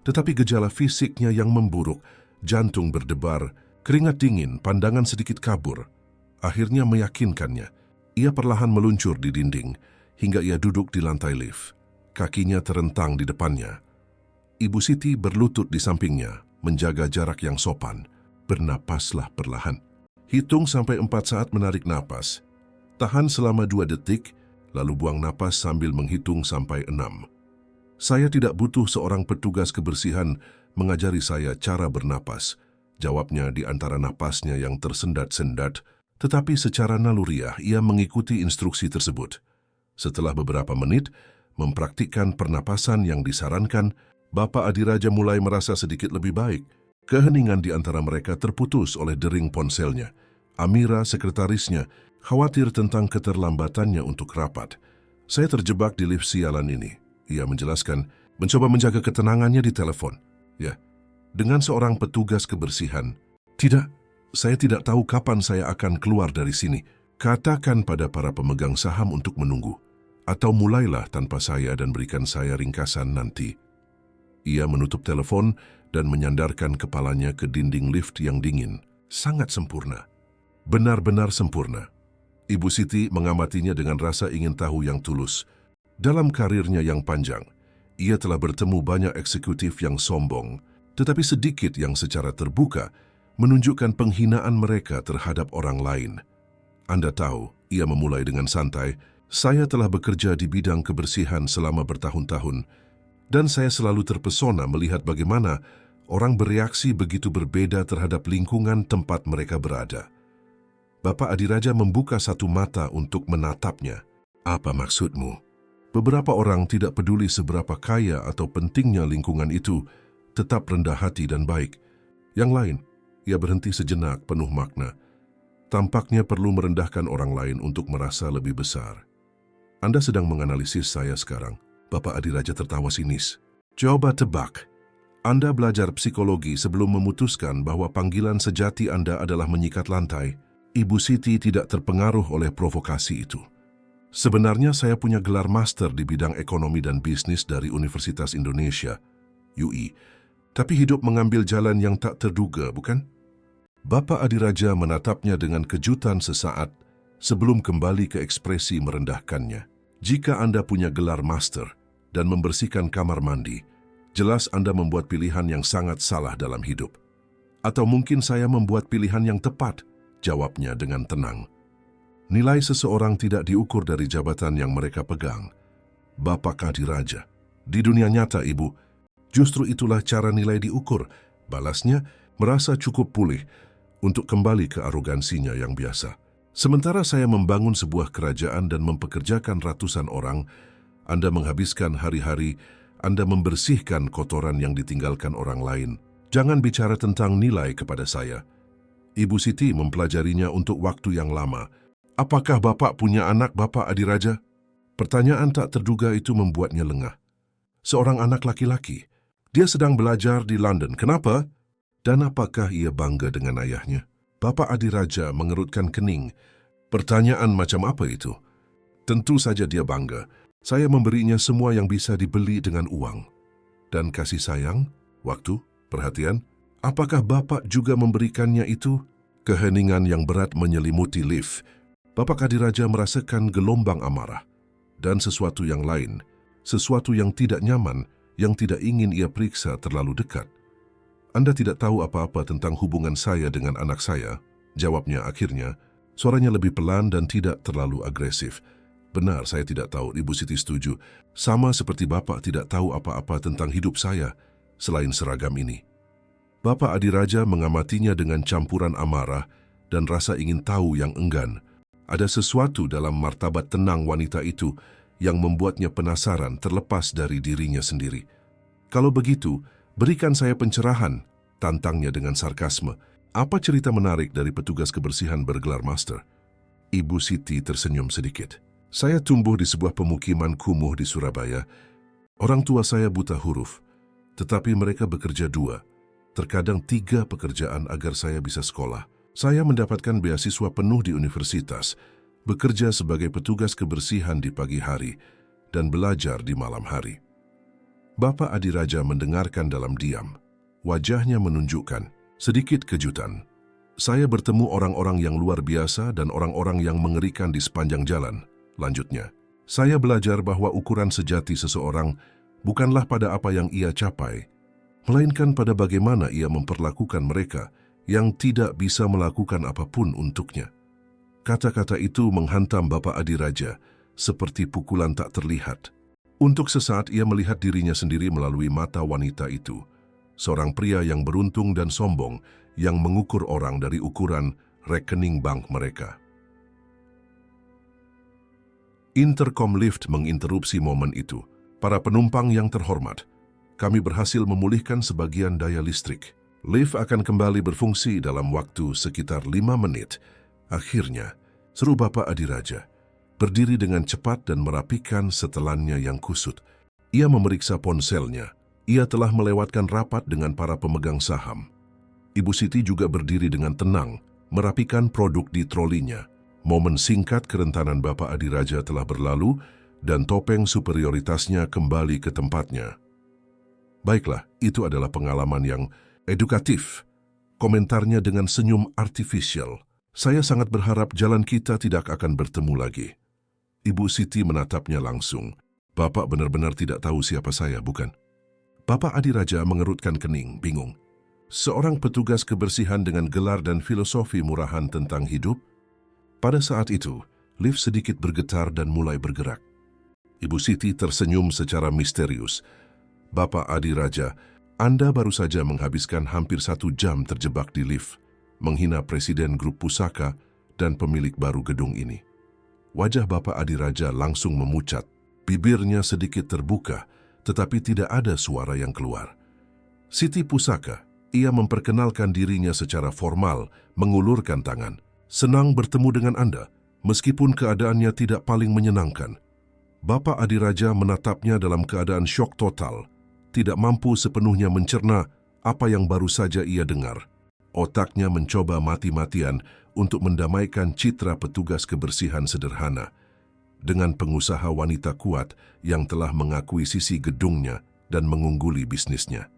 tetapi gejala fisiknya yang memburuk, jantung berdebar, keringat dingin, pandangan sedikit kabur, akhirnya meyakinkannya. Ia perlahan meluncur di dinding hingga ia duduk di lantai lift. Kakinya terentang di depannya. Ibu Siti berlutut di sampingnya, menjaga jarak yang sopan. Bernapaslah perlahan. Hitung sampai 4 saat menarik napas. Tahan selama 2 detik, lalu buang napas sambil menghitung sampai 6. Saya tidak butuh seorang petugas kebersihan mengajari saya cara bernapas. Jawabnya di antara napasnya yang tersendat-sendat, tetapi secara naluriah ia mengikuti instruksi tersebut. Setelah beberapa menit, mempraktikkan pernapasan yang disarankan, Bapak Adiraja mulai merasa sedikit lebih baik. Keheningan di antara mereka terputus oleh dering ponselnya. Amira, sekretarisnya, khawatir tentang keterlambatannya untuk rapat. Saya terjebak di lift sialan ini, ia menjelaskan, mencoba menjaga ketenangannya di telepon. Ya, dengan seorang petugas kebersihan. Tidak, saya tidak tahu kapan saya akan keluar dari sini. Katakan pada para pemegang saham untuk menunggu. Atau mulailah tanpa saya dan berikan saya ringkasan nanti. Ia menutup telepon dan menyandarkan kepalanya ke dinding lift yang dingin. Sangat sempurna. Benar-benar sempurna. Ibu Siti mengamatinya dengan rasa ingin tahu yang tulus. Dalam karirnya yang panjang, ia telah bertemu banyak eksekutif yang sombong, tetapi sedikit yang secara terbuka menunjukkan penghinaan mereka terhadap orang lain. Anda tahu, ia memulai dengan santai, saya telah bekerja di bidang kebersihan selama bertahun-tahun, dan saya selalu terpesona melihat bagaimana orang bereaksi begitu berbeda terhadap lingkungan tempat mereka berada. Bapak Adiraja membuka satu mata untuk menatapnya. Apa maksudmu? Beberapa orang tidak peduli seberapa kaya atau pentingnya lingkungan itu, tetap rendah hati dan baik. Yang lain, ia berhenti sejenak penuh makna. Tampaknya perlu merendahkan orang lain untuk merasa lebih besar. Anda sedang menganalisis saya sekarang. Bapak Adiraja tertawa sinis. Coba tebak. Anda belajar psikologi sebelum memutuskan bahwa panggilan sejati Anda adalah menyikat lantai. Ibu Siti tidak terpengaruh oleh provokasi itu. Sebenarnya saya punya gelar master di bidang ekonomi dan bisnis dari Universitas Indonesia, UI. Tapi hidup mengambil jalan yang tak terduga, bukan? Bapak Adiraja menatapnya dengan kejutan sesaat sebelum kembali ke ekspresi merendahkannya. Jika Anda punya gelar master dan membersihkan kamar mandi, jelas Anda membuat pilihan yang sangat salah dalam hidup. Atau mungkin saya membuat pilihan yang tepat, jawabnya dengan tenang. Nilai seseorang tidak diukur dari jabatan yang mereka pegang. Bapak Adiraja, di dunia nyata, Ibu, justru itulah cara nilai diukur. Balasnya, merasa cukup pulih untuk kembali ke arogansinya yang biasa. Sementara saya membangun sebuah kerajaan dan mempekerjakan ratusan orang, Anda menghabiskan hari-hari, Anda membersihkan kotoran yang ditinggalkan orang lain. Jangan bicara tentang nilai kepada saya. Ibu Siti mempelajarinya untuk waktu yang lama. Apakah Bapak punya anak, Bapak Adiraja? Pertanyaan tak terduga itu membuatnya lengah. Seorang anak laki-laki. Dia sedang belajar di London. Kenapa? Dan apakah ia bangga dengan ayahnya? Bapak Adiraja mengerutkan kening. Pertanyaan macam apa itu? Tentu saja dia bangga. Saya memberinya semua yang bisa dibeli dengan uang. Dan kasih sayang, waktu, perhatian. Apakah Bapak juga memberikannya itu? Keheningan yang berat menyelimuti Liv. Bapak Adiraja merasakan gelombang amarah. Dan sesuatu yang lain, sesuatu yang tidak nyaman, yang tidak ingin ia periksa terlalu dekat. Anda tidak tahu apa-apa tentang hubungan saya dengan anak saya, jawabnya akhirnya. Suaranya lebih pelan dan tidak terlalu agresif. Benar, saya tidak tahu, Ibu Siti setuju. Sama seperti Bapak tidak tahu apa-apa tentang hidup saya, selain seragam ini. Bapak Adiraja mengamatinya dengan campuran amarah dan rasa ingin tahu yang enggan. Ada sesuatu dalam martabat tenang wanita itu yang membuatnya penasaran terlepas dari dirinya sendiri. Kalau begitu, berikan saya pencerahan, tantangnya dengan sarkasme. Apa cerita menarik dari petugas kebersihan bergelar master? Ibu Siti tersenyum sedikit. Saya tumbuh di sebuah pemukiman kumuh di Surabaya. Orang tua saya buta huruf, tetapi mereka bekerja 2, terkadang 3 pekerjaan agar saya bisa sekolah. Saya mendapatkan beasiswa penuh di universitas, bekerja sebagai petugas kebersihan di pagi hari, dan belajar di malam hari. Bapak Adiraja mendengarkan dalam diam. Wajahnya menunjukkan sedikit kejutan. Saya bertemu orang-orang yang luar biasa dan orang-orang yang mengerikan di sepanjang jalan. Lanjutnya, saya belajar bahwa ukuran sejati seseorang bukanlah pada apa yang ia capai, melainkan pada bagaimana ia memperlakukan mereka yang tidak bisa melakukan apapun untuknya. Kata-kata itu menghantam Bapak Adiraja seperti pukulan tak terlihat. Untuk sesaat ia melihat dirinya sendiri melalui mata wanita itu, seorang pria yang beruntung dan sombong yang mengukur orang dari ukuran rekening bank mereka. Intercom lift menginterupsi momen itu. Para penumpang yang terhormat, kami berhasil memulihkan sebagian daya listrik. Lift akan kembali berfungsi dalam waktu sekitar 5 menit. Akhirnya, seru Bapak Adiraja, berdiri dengan cepat dan merapikan setelannya yang kusut. Ia memeriksa ponselnya. Ia telah melewatkan rapat dengan para pemegang saham. Ibu Siti juga berdiri dengan tenang, merapikan produk di trolinya. Momen singkat kerentanan Bapak Adiraja telah berlalu dan topeng superioritasnya kembali ke tempatnya. Baiklah, itu adalah pengalaman yang edukatif. Komentarnya dengan senyum artifisial. Saya sangat berharap jalan kita tidak akan bertemu lagi. Ibu Siti menatapnya langsung. Bapak benar-benar tidak tahu siapa saya, bukan? Bapak Adiraja mengerutkan kening, bingung. Seorang petugas kebersihan dengan gelar dan filosofi murahan tentang hidup? Pada saat itu, lift sedikit bergetar dan mulai bergerak. Ibu Siti tersenyum secara misterius. Bapak Adiraja, Anda baru saja menghabiskan hampir 1 jam terjebak di lift, menghina presiden grup pusaka, dan pemilik baru gedung ini. Wajah Bapak Adiraja langsung memucat, bibirnya sedikit terbuka, tetapi tidak ada suara yang keluar. Siti Pusaka, ia memperkenalkan dirinya secara formal, mengulurkan tangan. Senang bertemu dengan Anda, meskipun keadaannya tidak paling menyenangkan. Bapak Adiraja menatapnya dalam keadaan syok total, tidak mampu sepenuhnya mencerna apa yang baru saja ia dengar. Otaknya mencoba mati-matian untuk mendamaikan citra petugas kebersihan sederhana dengan pengusaha wanita kuat yang telah mengakuisisi gedungnya dan mengungguli bisnisnya.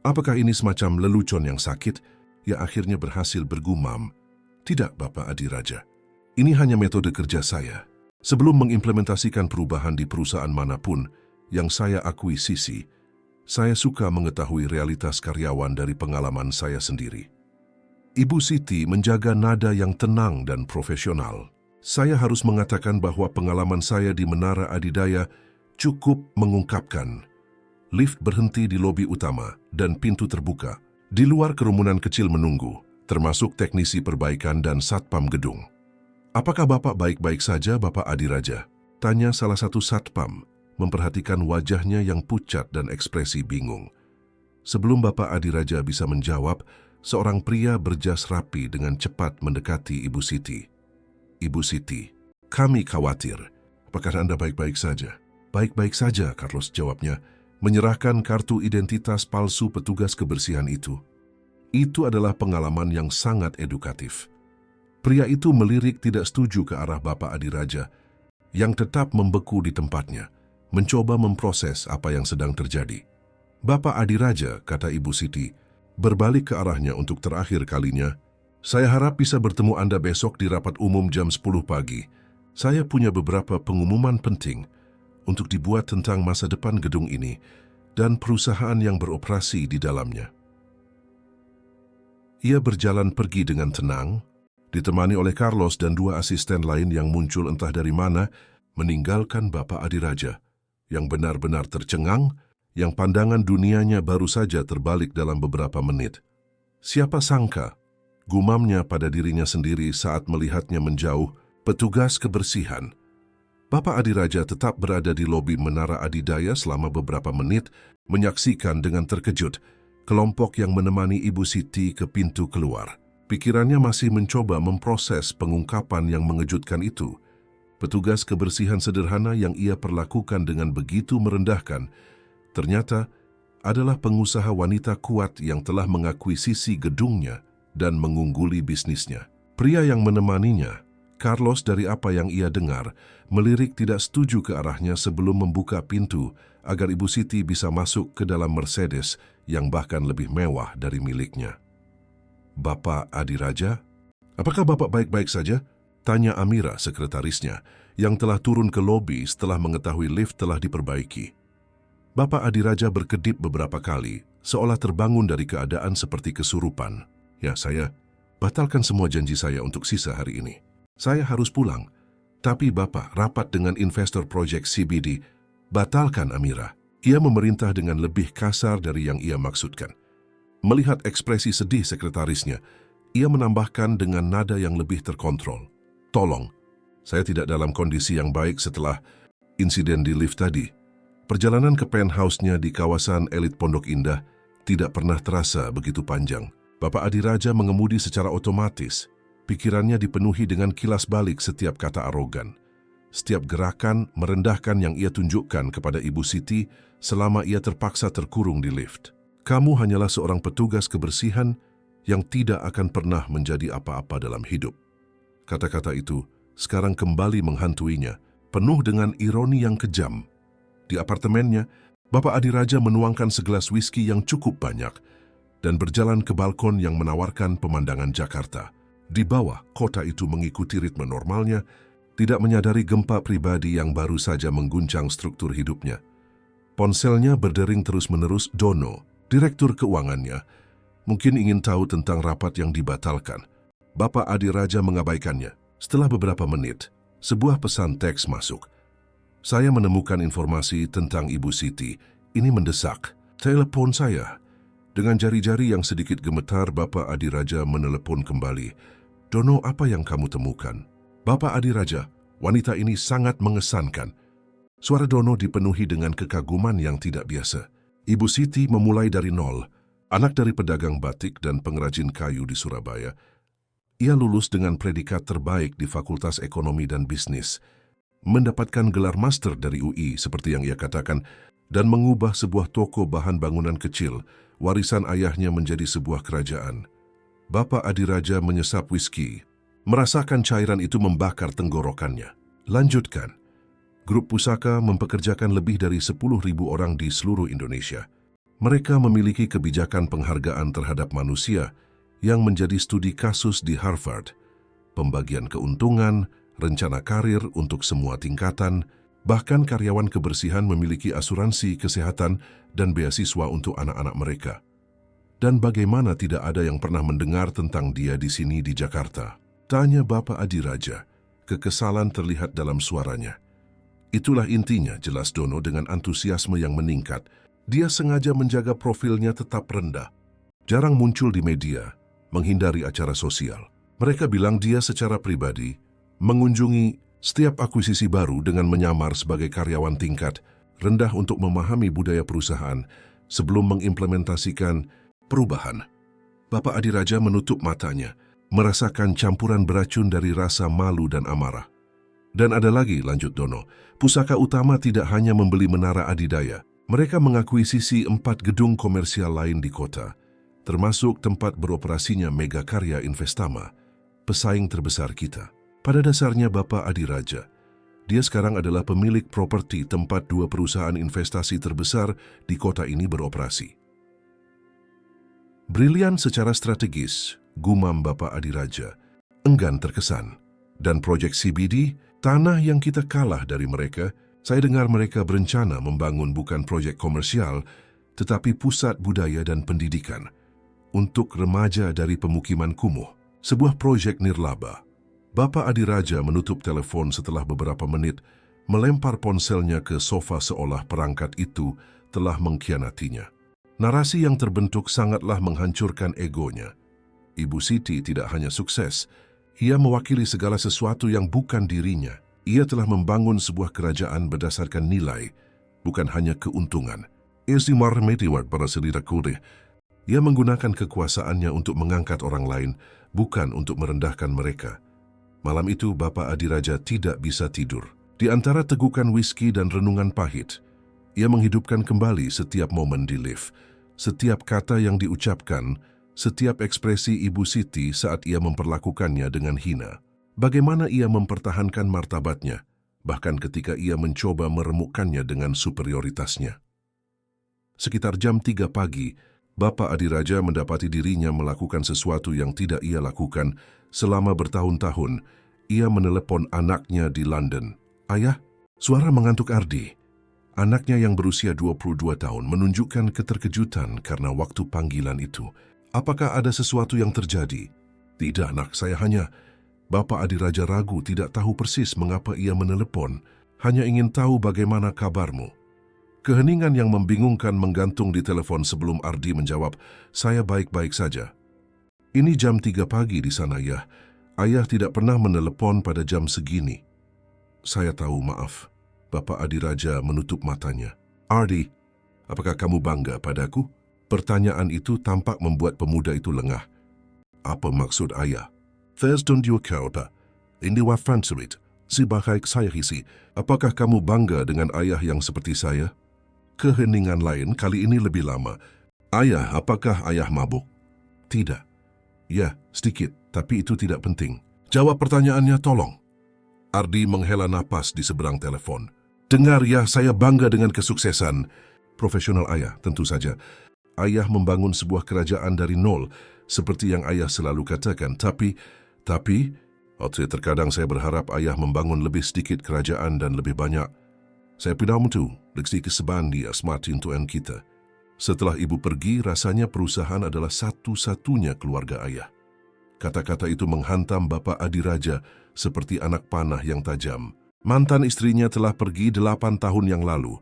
Apakah ini semacam lelucon yang sakit yang akhirnya berhasil bergumam? Tidak, Bapak Adiraja. Ini hanya metode kerja saya. Sebelum mengimplementasikan perubahan di perusahaan manapun yang saya akuisisi, saya suka mengetahui realitas karyawan dari pengalaman saya sendiri. Ibu Siti menjaga nada yang tenang dan profesional. Saya harus mengatakan bahwa pengalaman saya di Menara Adidaya cukup mengungkapkan. Lift berhenti di lobi utama dan pintu terbuka. Di luar kerumunan kecil menunggu, termasuk teknisi perbaikan dan satpam gedung. Apakah Bapak baik-baik saja, Bapak Adiraja? Tanya salah satu satpam, memperhatikan wajahnya yang pucat dan ekspresi bingung. Sebelum Bapak Adiraja bisa menjawab, seorang pria berjas rapi dengan cepat mendekati Ibu Siti. Ibu Siti, kami khawatir. Apakah Anda baik-baik saja? Baik-baik saja, Carlos jawabnya, menyerahkan kartu identitas palsu petugas kebersihan itu. Itu adalah pengalaman yang sangat edukatif. Pria itu melirik tidak setuju ke arah Bapak Adiraja, yang tetap membeku di tempatnya, mencoba memproses apa yang sedang terjadi. Bapak Adiraja, kata Ibu Siti, berbalik ke arahnya untuk terakhir kalinya, saya harap bisa bertemu Anda besok di rapat umum jam 10 pagi. Saya punya beberapa pengumuman penting untuk dibuat tentang masa depan gedung ini dan perusahaan yang beroperasi di dalamnya. Ia berjalan pergi dengan tenang, ditemani oleh Carlos dan dua asisten lain yang muncul entah dari mana, meninggalkan Bapak Adiraja, yang benar-benar tercengang, yang pandangan dunianya baru saja terbalik dalam beberapa menit. Siapa sangka, gumamnya pada dirinya sendiri saat melihatnya menjauh, petugas kebersihan. Bapak Adiraja tetap berada di lobi Menara Adidaya selama beberapa menit, menyaksikan dengan terkejut kelompok yang menemani Ibu Siti ke pintu keluar. Pikirannya masih mencoba memproses pengungkapan yang mengejutkan itu. Petugas kebersihan sederhana yang ia perlakukan dengan begitu merendahkan, ternyata adalah pengusaha wanita kuat yang telah mengakuisisi gedungnya dan mengungguli bisnisnya. Pria yang menemaninya, Carlos, dari apa yang ia dengar, melirik tidak setuju ke arahnya sebelum membuka pintu agar Ibu Siti bisa masuk ke dalam Mercedes yang bahkan lebih mewah dari miliknya. Bapak Adiraja, apakah Bapak baik-baik saja? Tanya Amira, sekretarisnya, yang telah turun ke lobi setelah mengetahui lift telah diperbaiki. Bapak Adiraja berkedip beberapa kali, seolah terbangun dari keadaan seperti kesurupan. Ya, saya batalkan semua janji saya untuk sisa hari ini. Saya harus pulang. Tapi Bapak rapat dengan investor proyek CBD. Batalkan, Amira. Ia memerintah dengan lebih kasar dari yang ia maksudkan. Melihat ekspresi sedih sekretarisnya, ia menambahkan dengan nada yang lebih terkontrol. Tolong, saya tidak dalam kondisi yang baik setelah insiden di lift tadi. Perjalanan ke penthouse-nya di kawasan elit Pondok Indah tidak pernah terasa begitu panjang. Bapak Adiraja mengemudi secara otomatis. Pikirannya dipenuhi dengan kilas balik setiap kata arogan. Setiap gerakan merendahkan yang ia tunjukkan kepada Ibu Siti selama ia terpaksa terkurung di lift. Kamu hanyalah seorang petugas kebersihan yang tidak akan pernah menjadi apa-apa dalam hidup. Kata-kata itu sekarang kembali menghantuinya, penuh dengan ironi yang kejam. Di apartemennya, Bapak Adiraja menuangkan segelas whisky yang cukup banyak dan berjalan ke balkon yang menawarkan pemandangan Jakarta. Di bawah, kota itu mengikuti ritme normalnya, tidak menyadari gempa pribadi yang baru saja mengguncang struktur hidupnya. Ponselnya berdering terus-menerus. Dono, direktur keuangannya, mungkin ingin tahu tentang rapat yang dibatalkan. Bapak Adiraja mengabaikannya. Setelah beberapa menit, sebuah pesan teks masuk. Saya menemukan informasi tentang Ibu Siti. Ini mendesak. Telepon saya. Dengan jari-jari yang sedikit gemetar, Bapak Adiraja menelepon kembali. Dono, apa yang kamu temukan? Bapak Adiraja, wanita ini sangat mengesankan. Suara Dono dipenuhi dengan kekaguman yang tidak biasa. Ibu Siti memulai dari nol, anak dari pedagang batik dan pengrajin kayu di Surabaya. Ia lulus dengan predikat terbaik di Fakultas Ekonomi dan Bisnis, mendapatkan gelar master dari UI seperti yang ia katakan, dan mengubah sebuah toko bahan bangunan kecil, warisan ayahnya, menjadi sebuah kerajaan. Bapak Adiraja menyesap whisky, merasakan cairan itu membakar tenggorokannya. Lanjutkan. Grup Pusaka mempekerjakan lebih dari 10.000 orang di seluruh Indonesia. Mereka memiliki kebijakan penghargaan terhadap manusia yang menjadi studi kasus di Harvard, pembagian keuntungan, rencana karir untuk semua tingkatan, bahkan karyawan kebersihan memiliki asuransi kesehatan dan beasiswa untuk anak-anak mereka. Dan bagaimana tidak ada yang pernah mendengar tentang dia di sini di Jakarta? Tanya Bapak Adiraja. Kekesalan terlihat dalam suaranya. Itulah intinya, jelas Dono dengan antusiasme yang meningkat. Dia sengaja menjaga profilnya tetap rendah. Jarang muncul di media, menghindari acara sosial. Mereka bilang dia secara pribadi mengunjungi setiap akuisisi baru dengan menyamar sebagai karyawan tingkat rendah untuk memahami budaya perusahaan sebelum mengimplementasikan perubahan. Bapak Adiraja menutup matanya, merasakan campuran beracun dari rasa malu dan amarah. Dan ada lagi, lanjut Dono, Pusaka Utama tidak hanya membeli menara adidaya. Mereka mengakuisisi 4 gedung komersial lain di kota, termasuk tempat beroperasinya Mega Karya Investama, pesaing terbesar kita. Pada dasarnya Bapak Adiraja, dia sekarang adalah pemilik properti tempat 2 perusahaan investasi terbesar di kota ini beroperasi. Brilian secara strategis, gumam Bapak Adiraja, enggan terkesan. Dan proyek CBD, tanah yang kita kalah dari mereka, saya dengar mereka berencana membangun bukan proyek komersial, tetapi pusat budaya dan pendidikan untuk remaja dari pemukiman kumuh, sebuah proyek nirlaba. Bapak Adiraja menutup telepon setelah beberapa menit, melempar ponselnya ke sofa seolah perangkat itu telah mengkhianatinya. Narasi yang terbentuk sangatlah menghancurkan egonya. Ibu Siti tidak hanya sukses, ia mewakili segala sesuatu yang bukan dirinya. Ia telah membangun sebuah kerajaan berdasarkan nilai, bukan hanya keuntungan. Izimar metiwat para selirakude. Ia menggunakan kekuasaannya untuk mengangkat orang lain, bukan untuk merendahkan mereka. Malam itu Bapak Adiraja tidak bisa tidur. Di antara tegukan whisky dan renungan pahit, ia menghidupkan kembali setiap momen di lift, setiap kata yang diucapkan, setiap ekspresi Ibu Siti saat ia memperlakukannya dengan hina. Bagaimana ia mempertahankan martabatnya, bahkan ketika ia mencoba meremukkannya dengan superioritasnya. Sekitar jam 3 pagi, Bapak Adiraja mendapati dirinya melakukan sesuatu yang tidak ia lakukan selama bertahun-tahun. Ia menelepon anaknya di London. Ayah, suara mengantuk Ardi. Anaknya yang berusia 22 tahun menunjukkan keterkejutan karena waktu panggilan itu. Apakah ada sesuatu yang terjadi? Tidak, nak, saya hanya... Bapak Adiraja ragu, tidak tahu persis mengapa ia menelepon. Hanya ingin tahu bagaimana kabarmu. Keheningan yang membingungkan menggantung di telepon sebelum Ardi menjawab, saya baik-baik saja. Ini jam 3 pagi di sana, ya. Ayah tidak pernah menelepon pada jam segini. Saya tahu, maaf. Bapak Adiraja menutup matanya. Ardi, apakah kamu bangga padaku? Pertanyaan itu tampak membuat pemuda itu lengah. Apa maksud ayah? Thurston Diokaupa, ini wafan surit. Si bahaik saya hisi, apakah kamu bangga dengan ayah yang seperti saya? Keheningan lain kali ini lebih lama. Ayah, apakah ayah mabuk? Tidak. Ya, sedikit, tapi itu tidak penting. Jawab pertanyaannya, tolong. Ardi menghela napas di seberang telepon. Dengar ya, saya bangga dengan kesuksesan. Profesional ayah, tentu saja. Ayah membangun sebuah kerajaan dari nol, seperti yang ayah selalu katakan. Tapi, terkadang saya berharap ayah membangun lebih sedikit kerajaan dan lebih banyak. Saya pindah tu, leksi kesebahan dia sematin tuan kita. Setelah ibu pergi, rasanya perusahaan adalah satu-satunya keluarga ayah. Kata-kata itu menghantam Bapak Adiraja seperti anak panah yang tajam. Mantan istrinya telah pergi 8 tahun yang lalu.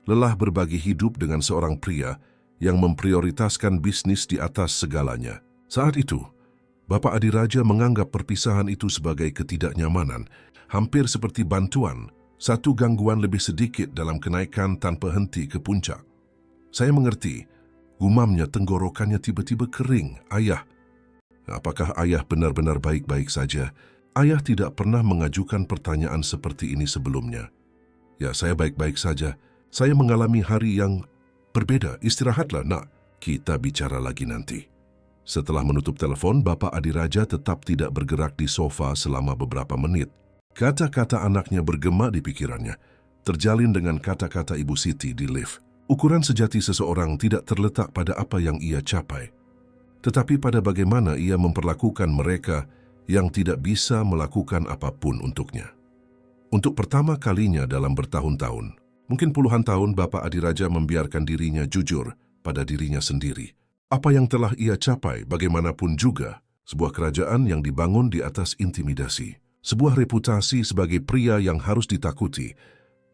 Lelah berbagi hidup dengan seorang pria yang memprioritaskan bisnis di atas segalanya. Saat itu, Bapak Adiraja menganggap perpisahan itu sebagai ketidaknyamanan, hampir seperti bantuan, satu gangguan lebih sedikit dalam kenaikan tanpa henti ke puncak. Saya mengerti, gumamnya tenggorokannya tiba-tiba kering. Ayah, apakah ayah benar-benar baik-baik saja? Ayah tidak pernah mengajukan pertanyaan seperti ini sebelumnya. Ya, saya baik-baik saja. Saya mengalami hari yang berbeda. Istirahatlah, nak. Kita bicara lagi nanti. Setelah menutup telepon, Bapak Adiraja tetap tidak bergerak di sofa selama beberapa menit. Kata-kata anaknya bergema di pikirannya, terjalin dengan kata-kata Ibu Siti di lift. Ukuran sejati seseorang tidak terletak pada apa yang ia capai, tetapi pada bagaimana ia memperlakukan mereka yang tidak bisa melakukan apapun untuknya. Untuk pertama kalinya dalam bertahun-tahun, mungkin puluhan tahun, Bapak Adiraja membiarkan dirinya jujur pada dirinya sendiri. Apa yang telah ia capai, bagaimanapun juga, sebuah kerajaan yang dibangun di atas intimidasi. Sebuah reputasi sebagai pria yang harus ditakuti,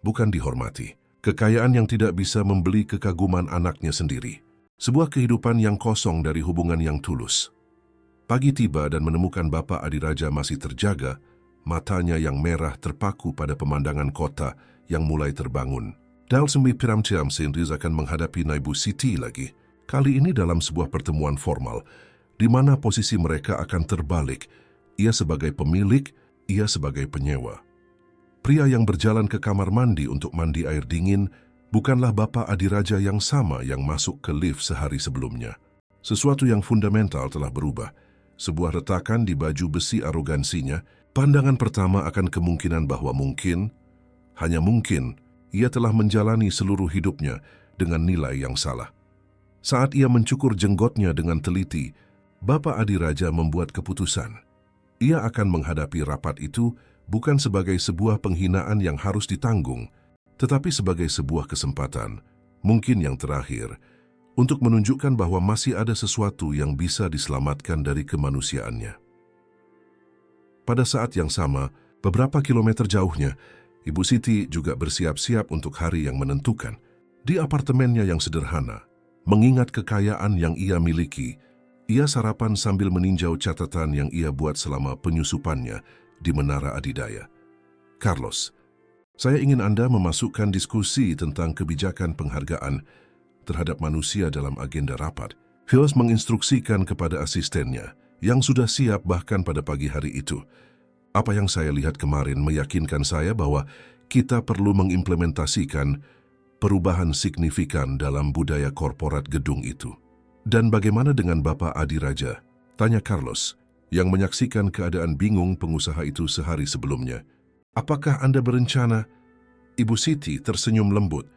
bukan dihormati. Kekayaan yang tidak bisa membeli kekaguman anaknya sendiri. Sebuah kehidupan yang kosong dari hubungan yang tulus. Pagi tiba dan menemukan Bapak Adiraja masih terjaga, matanya yang merah terpaku pada pemandangan kota yang mulai terbangun. Dal sembi piram-ciam Sindriz akan menghadapi Ibu Siti lagi. Kali ini dalam sebuah pertemuan formal, di mana posisi mereka akan terbalik. Ia sebagai pemilik, ia sebagai penyewa. Pria yang berjalan ke kamar mandi untuk mandi air dingin bukanlah Bapak Adiraja yang sama yang masuk ke lift sehari sebelumnya. Sesuatu yang fundamental telah berubah. Sebuah retakan di baju besi arogansinya, pandangan pertama akan kemungkinan bahwa mungkin, hanya mungkin, ia telah menjalani seluruh hidupnya dengan nilai yang salah. Saat ia mencukur jenggotnya dengan teliti, Bapak Adiraja membuat keputusan. Ia akan menghadapi rapat itu bukan sebagai sebuah penghinaan yang harus ditanggung, tetapi sebagai sebuah kesempatan, mungkin yang terakhir, untuk menunjukkan bahwa masih ada sesuatu yang bisa diselamatkan dari kemanusiaannya. Pada saat yang sama, beberapa kilometer jauhnya, Ibu Siti juga bersiap-siap untuk hari yang menentukan. Di apartemennya yang sederhana, mengingat kekayaan yang ia miliki, ia sarapan sambil meninjau catatan yang ia buat selama penyusupannya di Menara Adidaya. Carlos, saya ingin Anda memasukkan diskusi tentang kebijakan penghargaan terhadap manusia dalam agenda rapat. Phyllis menginstruksikan kepada asistennya, yang sudah siap bahkan pada pagi hari itu. Apa yang saya lihat kemarin meyakinkan saya bahwa kita perlu mengimplementasikan perubahan signifikan dalam budaya korporat gedung itu. Dan bagaimana dengan Bapak Adiraja? Tanya Carlos, yang menyaksikan keadaan bingung pengusaha itu sehari sebelumnya. Apakah Anda berencana? Ibu Siti tersenyum lembut.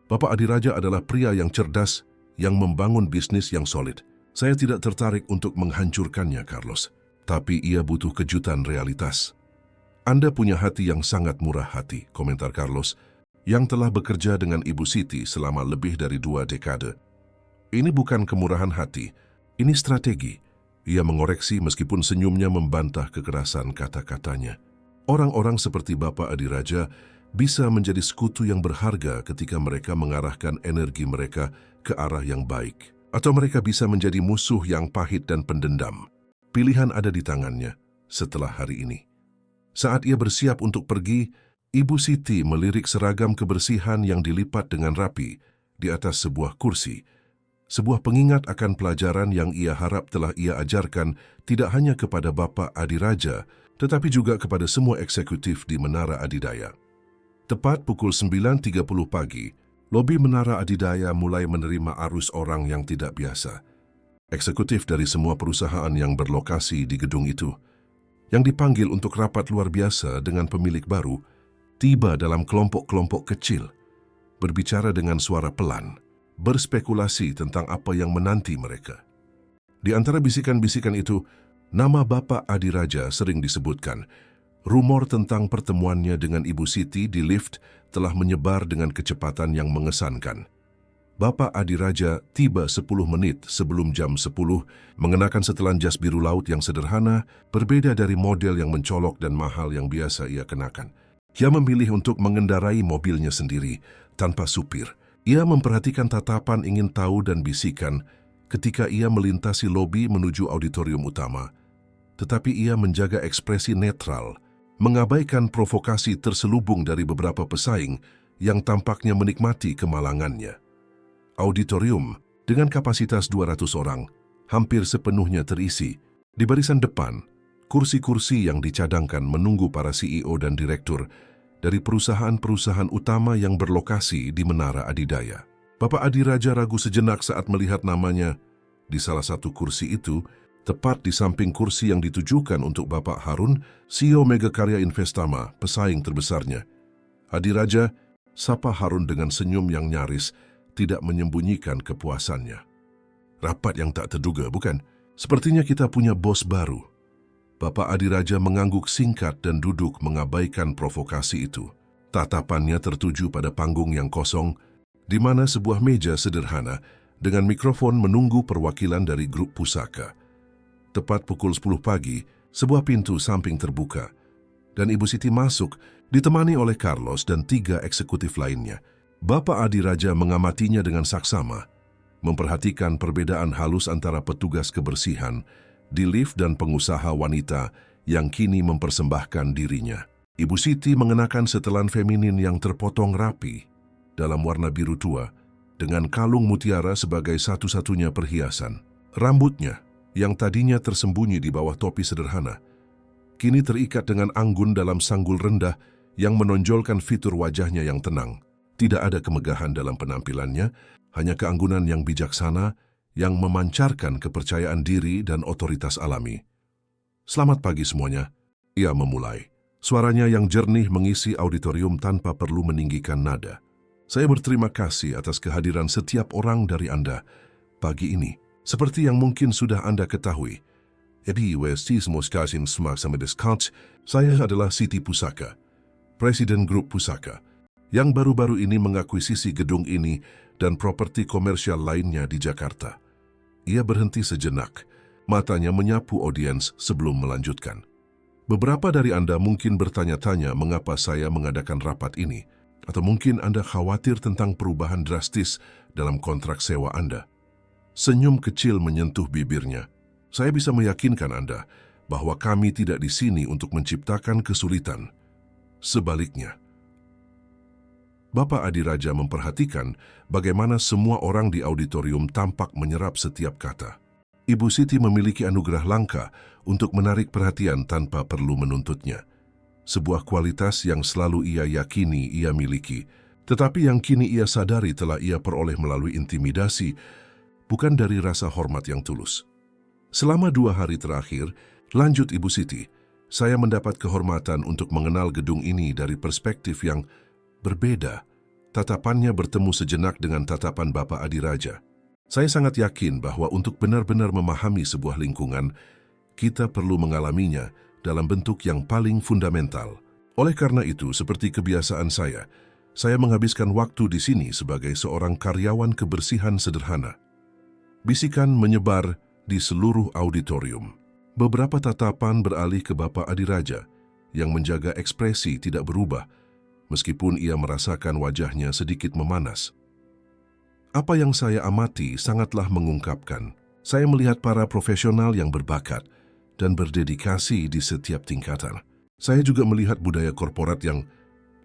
Bapak Adiraja adalah pria yang cerdas, yang membangun bisnis yang solid. Saya tidak tertarik untuk menghancurkannya, Carlos. Tapi ia butuh kejutan realitas. Anda punya hati yang sangat murah hati, komentar Carlos, yang telah bekerja dengan Ibu Siti selama lebih dari 2 dekade. Ini bukan kemurahan hati, ini strategi. Ia mengoreksi meskipun senyumnya membantah kekerasan kata-katanya. Orang-orang seperti Bapak Adiraja bisa menjadi sekutu yang berharga ketika mereka mengarahkan energi mereka ke arah yang baik. Atau mereka bisa menjadi musuh yang pahit dan pendendam. Pilihan ada di tangannya setelah hari ini. Saat ia bersiap untuk pergi, Ibu Siti melirik seragam kebersihan yang dilipat dengan rapi di atas sebuah kursi. Sebuah pengingat akan pelajaran yang ia harap telah ia ajarkan tidak hanya kepada Bapak Adiraja, tetapi juga kepada semua eksekutif di Menara Adidaya. Tepat pukul 9.30 pagi, lobi Menara Adidaya mulai menerima arus orang yang tidak biasa. Eksekutif dari semua perusahaan yang berlokasi di gedung itu, yang dipanggil untuk rapat luar biasa dengan pemilik baru, tiba dalam kelompok-kelompok kecil, berbicara dengan suara pelan, berspekulasi tentang apa yang menanti mereka. Di antara bisikan-bisikan itu, nama Bapak Adiraja sering disebutkan. Rumor tentang pertemuannya dengan Ibu Siti di lift telah menyebar dengan kecepatan yang mengesankan. Bapak Adiraja tiba 10 menit sebelum jam 10, mengenakan setelan jas biru laut yang sederhana, berbeda dari model yang mencolok dan mahal yang biasa ia kenakan. Ia memilih untuk mengendarai mobilnya sendiri, tanpa supir. Ia memperhatikan tatapan ingin tahu dan bisikan ketika ia melintasi lobi menuju auditorium utama. tetapi ia menjaga ekspresi netral, mengabaikan provokasi terselubung dari beberapa pesaing yang tampaknya menikmati kemalangannya. Auditorium dengan kapasitas 200 orang hampir sepenuhnya terisi. Di barisan depan, kursi-kursi yang dicadangkan menunggu para CEO dan direktur dari perusahaan-perusahaan utama yang berlokasi di Menara Adidaya. Bapak Adi Raja ragu sejenak saat melihat namanya di salah satu kursi itu, tepat di samping kursi yang ditujukan untuk Bapak Harun, CEO Megakarya Investama, pesaing terbesarnya. Adi Raja sapa Harun dengan senyum yang nyaris tidak menyembunyikan kepuasannya. Rapat yang tak terduga, bukan? Sepertinya kita punya bos baru. Bapak Adi Raja mengangguk singkat dan duduk mengabaikan provokasi itu. Tatapannya tertuju pada panggung yang kosong, di mana sebuah meja sederhana dengan mikrofon menunggu perwakilan dari grup pusaka. Tepat pukul 10 pagi, sebuah pintu samping terbuka, dan Ibu Siti masuk, ditemani oleh Carlos dan 3 eksekutif lainnya. Bapak Adi Raja mengamatinya dengan saksama, memperhatikan perbedaan halus antara petugas kebersihan di lift dan pengusaha wanita yang kini mempersembahkan dirinya. Ibu Siti mengenakan setelan feminin yang terpotong rapi dalam warna biru tua dengan kalung mutiara sebagai satu-satunya perhiasan. Rambutnya yang tadinya tersembunyi di bawah topi sederhana kini terikat dengan anggun dalam sanggul rendah yang menonjolkan fitur wajahnya yang tenang. Tidak ada kemegahan dalam penampilannya, hanya keanggunan yang bijaksana yang memancarkan kepercayaan diri dan otoritas alami. Selamat pagi semuanya, ia memulai. Suaranya yang jernih mengisi auditorium tanpa perlu meninggikan nada. Saya berterima kasih atas kehadiran setiap orang dari Anda pagi ini. Seperti yang mungkin sudah Anda ketahui, saya adalah Siti Pusaka, Presiden Grup Pusaka, yang baru-baru ini mengakuisisi gedung ini dan properti komersial lainnya di Jakarta. Ia berhenti sejenak, matanya menyapu audiens sebelum melanjutkan. Beberapa dari Anda mungkin bertanya-tanya mengapa saya mengadakan rapat ini, atau mungkin Anda khawatir tentang perubahan drastis dalam kontrak sewa Anda. Senyum kecil menyentuh bibirnya. Saya bisa meyakinkan Anda bahwa kami tidak di sini untuk menciptakan kesulitan. Sebaliknya, Bapak Adi Raja memperhatikan bagaimana semua orang di auditorium tampak menyerap setiap kata. Ibu Siti memiliki anugerah langka untuk menarik perhatian tanpa perlu menuntutnya. Sebuah kualitas yang selalu ia yakini ia miliki, tetapi yang kini ia sadari telah ia peroleh melalui intimidasi, bukan dari rasa hormat yang tulus. Selama 2 hari terakhir, lanjut Ibu Siti, saya mendapat kehormatan untuk mengenal gedung ini dari perspektif yang berbeda. Tatapannya bertemu sejenak dengan tatapan Bapak Adi Raja. Saya sangat yakin bahwa untuk benar-benar memahami sebuah lingkungan, kita perlu mengalaminya dalam bentuk yang paling fundamental. Oleh karena itu, seperti kebiasaan saya menghabiskan waktu di sini sebagai seorang karyawan kebersihan sederhana. Bisikan menyebar di seluruh auditorium. Beberapa tatapan beralih ke Bapak Adi Raja yang menjaga ekspresi tidak berubah meskipun ia merasakan wajahnya sedikit memanas. Apa yang saya amati sangatlah mengungkapkan. Saya melihat para profesional yang berbakat dan berdedikasi di setiap tingkatan. Saya juga melihat budaya korporat yang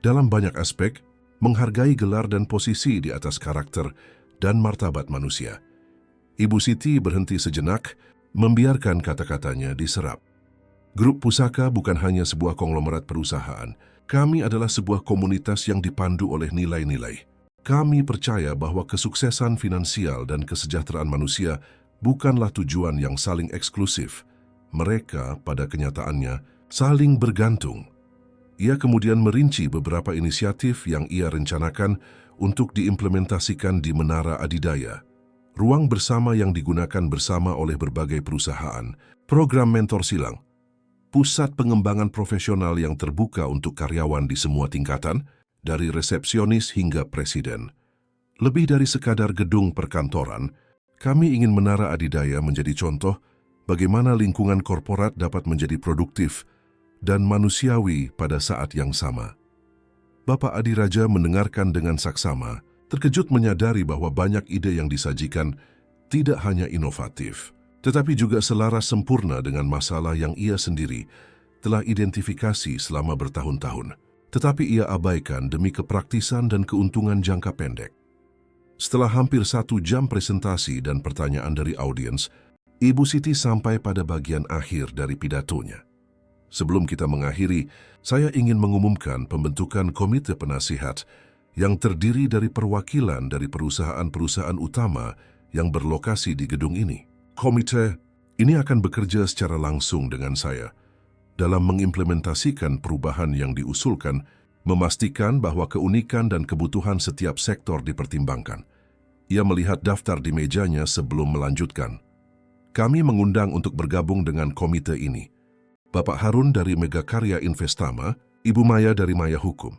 dalam banyak aspek menghargai gelar dan posisi di atas karakter dan martabat manusia. Ibu Siti berhenti sejenak, membiarkan kata-katanya diserap. Grup Pusaka bukan hanya sebuah konglomerat perusahaan. Kami adalah sebuah komunitas yang dipandu oleh nilai-nilai. Kami percaya bahwa kesuksesan finansial dan kesejahteraan manusia bukanlah tujuan yang saling eksklusif. Mereka, pada kenyataannya, saling bergantung. Ia kemudian merinci beberapa inisiatif yang ia rencanakan untuk diimplementasikan di Menara Adidaya. Ruang bersama yang digunakan bersama oleh berbagai perusahaan, program mentor silang, pusat pengembangan profesional yang terbuka untuk karyawan di semua tingkatan, dari resepsionis hingga presiden. Lebih dari sekadar gedung perkantoran, kami ingin Menara Adidaya menjadi contoh bagaimana lingkungan korporat dapat menjadi produktif dan manusiawi pada saat yang sama. Bapak Adi Raja mendengarkan dengan saksama, terkejut menyadari bahwa banyak ide yang disajikan tidak hanya inovatif, tetapi juga selaras sempurna dengan masalah yang ia sendiri telah identifikasi selama bertahun-tahun, tetapi ia abaikan demi kepraktisan dan keuntungan jangka pendek. Setelah hampir 1 jam presentasi dan pertanyaan dari audiens, Ibu Siti sampai pada bagian akhir dari pidatonya. Sebelum kita mengakhiri, saya ingin mengumumkan pembentukan komite penasihat yang terdiri dari perwakilan dari perusahaan-perusahaan utama yang berlokasi di gedung ini. Komite ini akan bekerja secara langsung dengan saya dalam mengimplementasikan perubahan yang diusulkan, memastikan bahwa keunikan dan kebutuhan setiap sektor dipertimbangkan. Ia melihat daftar di mejanya sebelum melanjutkan. Kami mengundang untuk bergabung dengan komite ini Bapak Harun dari Megakarya Investama, Ibu Maya dari Maya Hukum,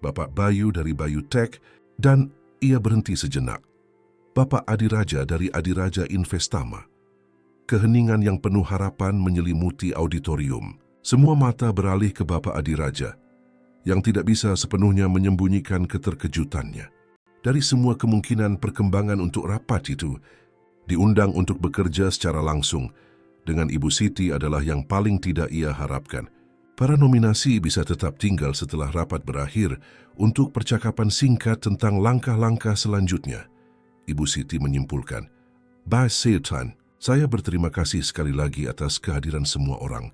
Bapak Bayu dari Bayu Tech, dan ia berhenti sejenak. Bapak Adiraja dari Adiraja Investama. Keheningan yang penuh harapan menyelimuti auditorium. Semua mata beralih ke Bapak Adiraja, yang tidak bisa sepenuhnya menyembunyikan keterkejutannya. Dari semua kemungkinan perkembangan untuk rapat itu, diundang untuk bekerja secara langsung dengan Ibu Siti adalah yang paling tidak ia harapkan. Para nominasi bisa tetap tinggal setelah rapat berakhir untuk percakapan singkat tentang langkah-langkah selanjutnya. Ibu Siti menyimpulkan, "Bas Setan, saya berterima kasih sekali lagi atas kehadiran semua orang,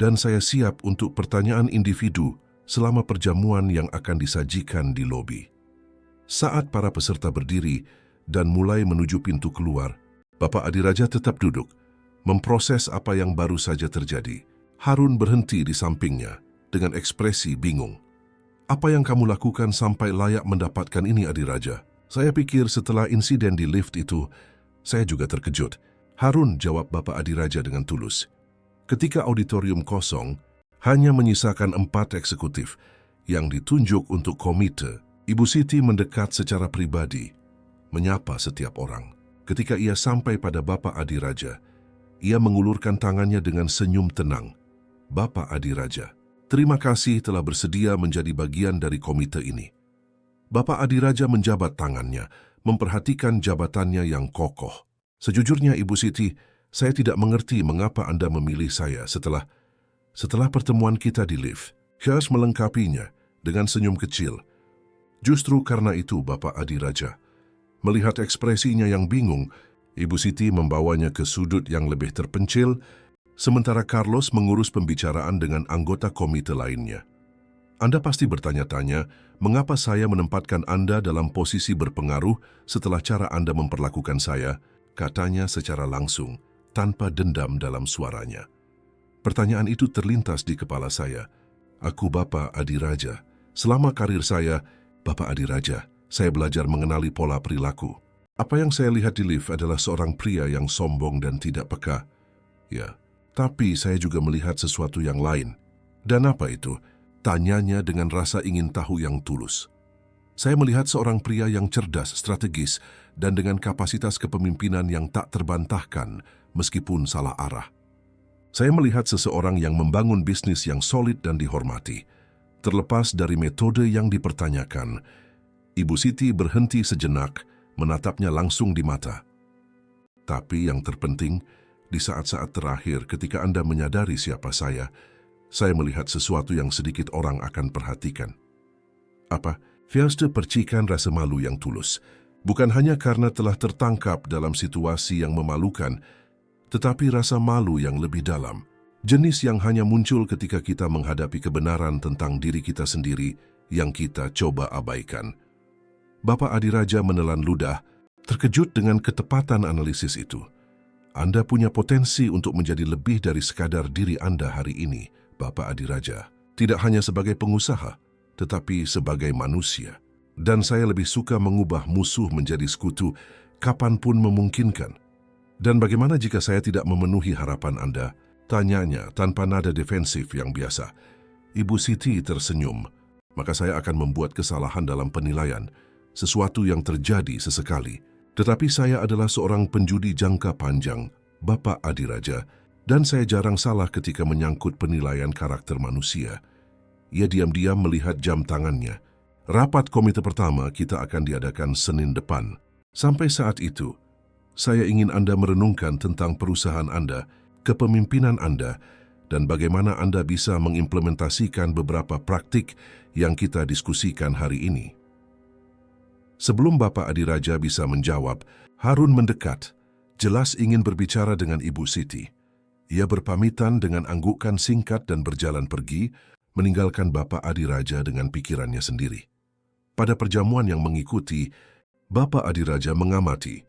dan saya siap untuk pertanyaan individu selama perjamuan yang akan disajikan di lobi." Saat para peserta berdiri dan mulai menuju pintu keluar, Bapak Adiraja tetap duduk, memproses apa yang baru saja terjadi. Harun berhenti di sampingnya dengan ekspresi bingung. "Apa yang kamu lakukan sampai layak mendapatkan ini, Adiraja?" "Saya pikir setelah insiden di lift itu, saya juga terkejut." Harun, jawab Bapak Adiraja dengan tulus. Ketika auditorium kosong, hanya menyisakan 4 eksekutif yang ditunjuk untuk komite, Ibu Siti mendekat secara pribadi, menyapa setiap orang. Ketika ia sampai pada Bapak Adiraja, ia mengulurkan tangannya dengan senyum tenang. "Bapak Adiraja, terima kasih telah bersedia menjadi bagian dari komite ini." Bapak Adiraja menjabat tangannya, memperhatikan jabatannya yang kokoh. "Sejujurnya, Ibu Siti, saya tidak mengerti mengapa Anda memilih saya setelah pertemuan kita di lift." Kias melengkapinya dengan senyum kecil. "Justru karena itu, Bapak Adiraja." Melihat ekspresinya yang bingung, Ibu Siti membawanya ke sudut yang lebih terpencil, sementara Carlos mengurus pembicaraan dengan anggota komite lainnya. "Anda pasti bertanya-tanya, mengapa saya menempatkan Anda dalam posisi berpengaruh setelah cara Anda memperlakukan saya?" katanya secara langsung, tanpa dendam dalam suaranya. "Pertanyaan itu terlintas di kepala saya. Aku Bapak Adiraja. Selama karir saya, Bapak Adiraja, saya belajar mengenali pola perilaku. Apa yang saya lihat di lift adalah seorang pria yang sombong dan tidak peka. Ya, tapi saya juga melihat sesuatu yang lain. Dan apa itu?" tanyanya dengan rasa ingin tahu yang tulus. "Saya melihat seorang pria yang cerdas, strategis, dan dengan kapasitas kepemimpinan yang tak terbantahkan meskipun salah arah. Saya melihat seseorang yang membangun bisnis yang solid dan dihormati, terlepas dari metode yang dipertanyakan." Ibu Siti berhenti sejenak, menatapnya langsung di mata. "Tapi yang terpenting, di saat-saat terakhir ketika Anda menyadari siapa saya melihat sesuatu yang sedikit orang akan perhatikan." "Apa?" Fiaste percikan rasa malu yang tulus. Bukan hanya karena telah tertangkap dalam situasi yang memalukan, tetapi rasa malu yang lebih dalam. Jenis yang hanya muncul ketika kita menghadapi kebenaran tentang diri kita sendiri yang kita coba abaikan. Bapak Adiraja menelan ludah, terkejut dengan ketepatan analisis itu. "Anda punya potensi untuk menjadi lebih dari sekadar diri Anda hari ini, Bapak Adiraja. Tidak hanya sebagai pengusaha, tetapi sebagai manusia. Dan saya lebih suka mengubah musuh menjadi sekutu kapanpun memungkinkan." "Dan bagaimana jika saya tidak memenuhi harapan Anda?" tanyanya tanpa nada defensif yang biasa. Ibu Siti tersenyum. "Maka saya akan membuat kesalahan dalam penilaian, sesuatu yang terjadi sesekali. Tetapi saya adalah seorang penjudi jangka panjang, Bapak Adiraja, dan saya jarang salah ketika menyangkut penilaian karakter manusia." Ia diam-diam melihat jam tangannya. "Rapat komite pertama kita akan diadakan Senin depan. Sampai saat itu, Saya ingin Anda merenungkan tentang perusahaan Anda, kepemimpinan Anda, dan bagaimana Anda bisa mengimplementasikan beberapa praktik yang kita diskusikan hari ini. Sebelum Bapak Adiraja bisa menjawab, Harun mendekat, jelas ingin berbicara dengan Ibu Siti. Ia berpamitan dengan anggukan singkat dan berjalan pergi, meninggalkan Bapak Adiraja dengan pikirannya sendiri. Pada perjamuan yang mengikuti, Bapak Adiraja mengamati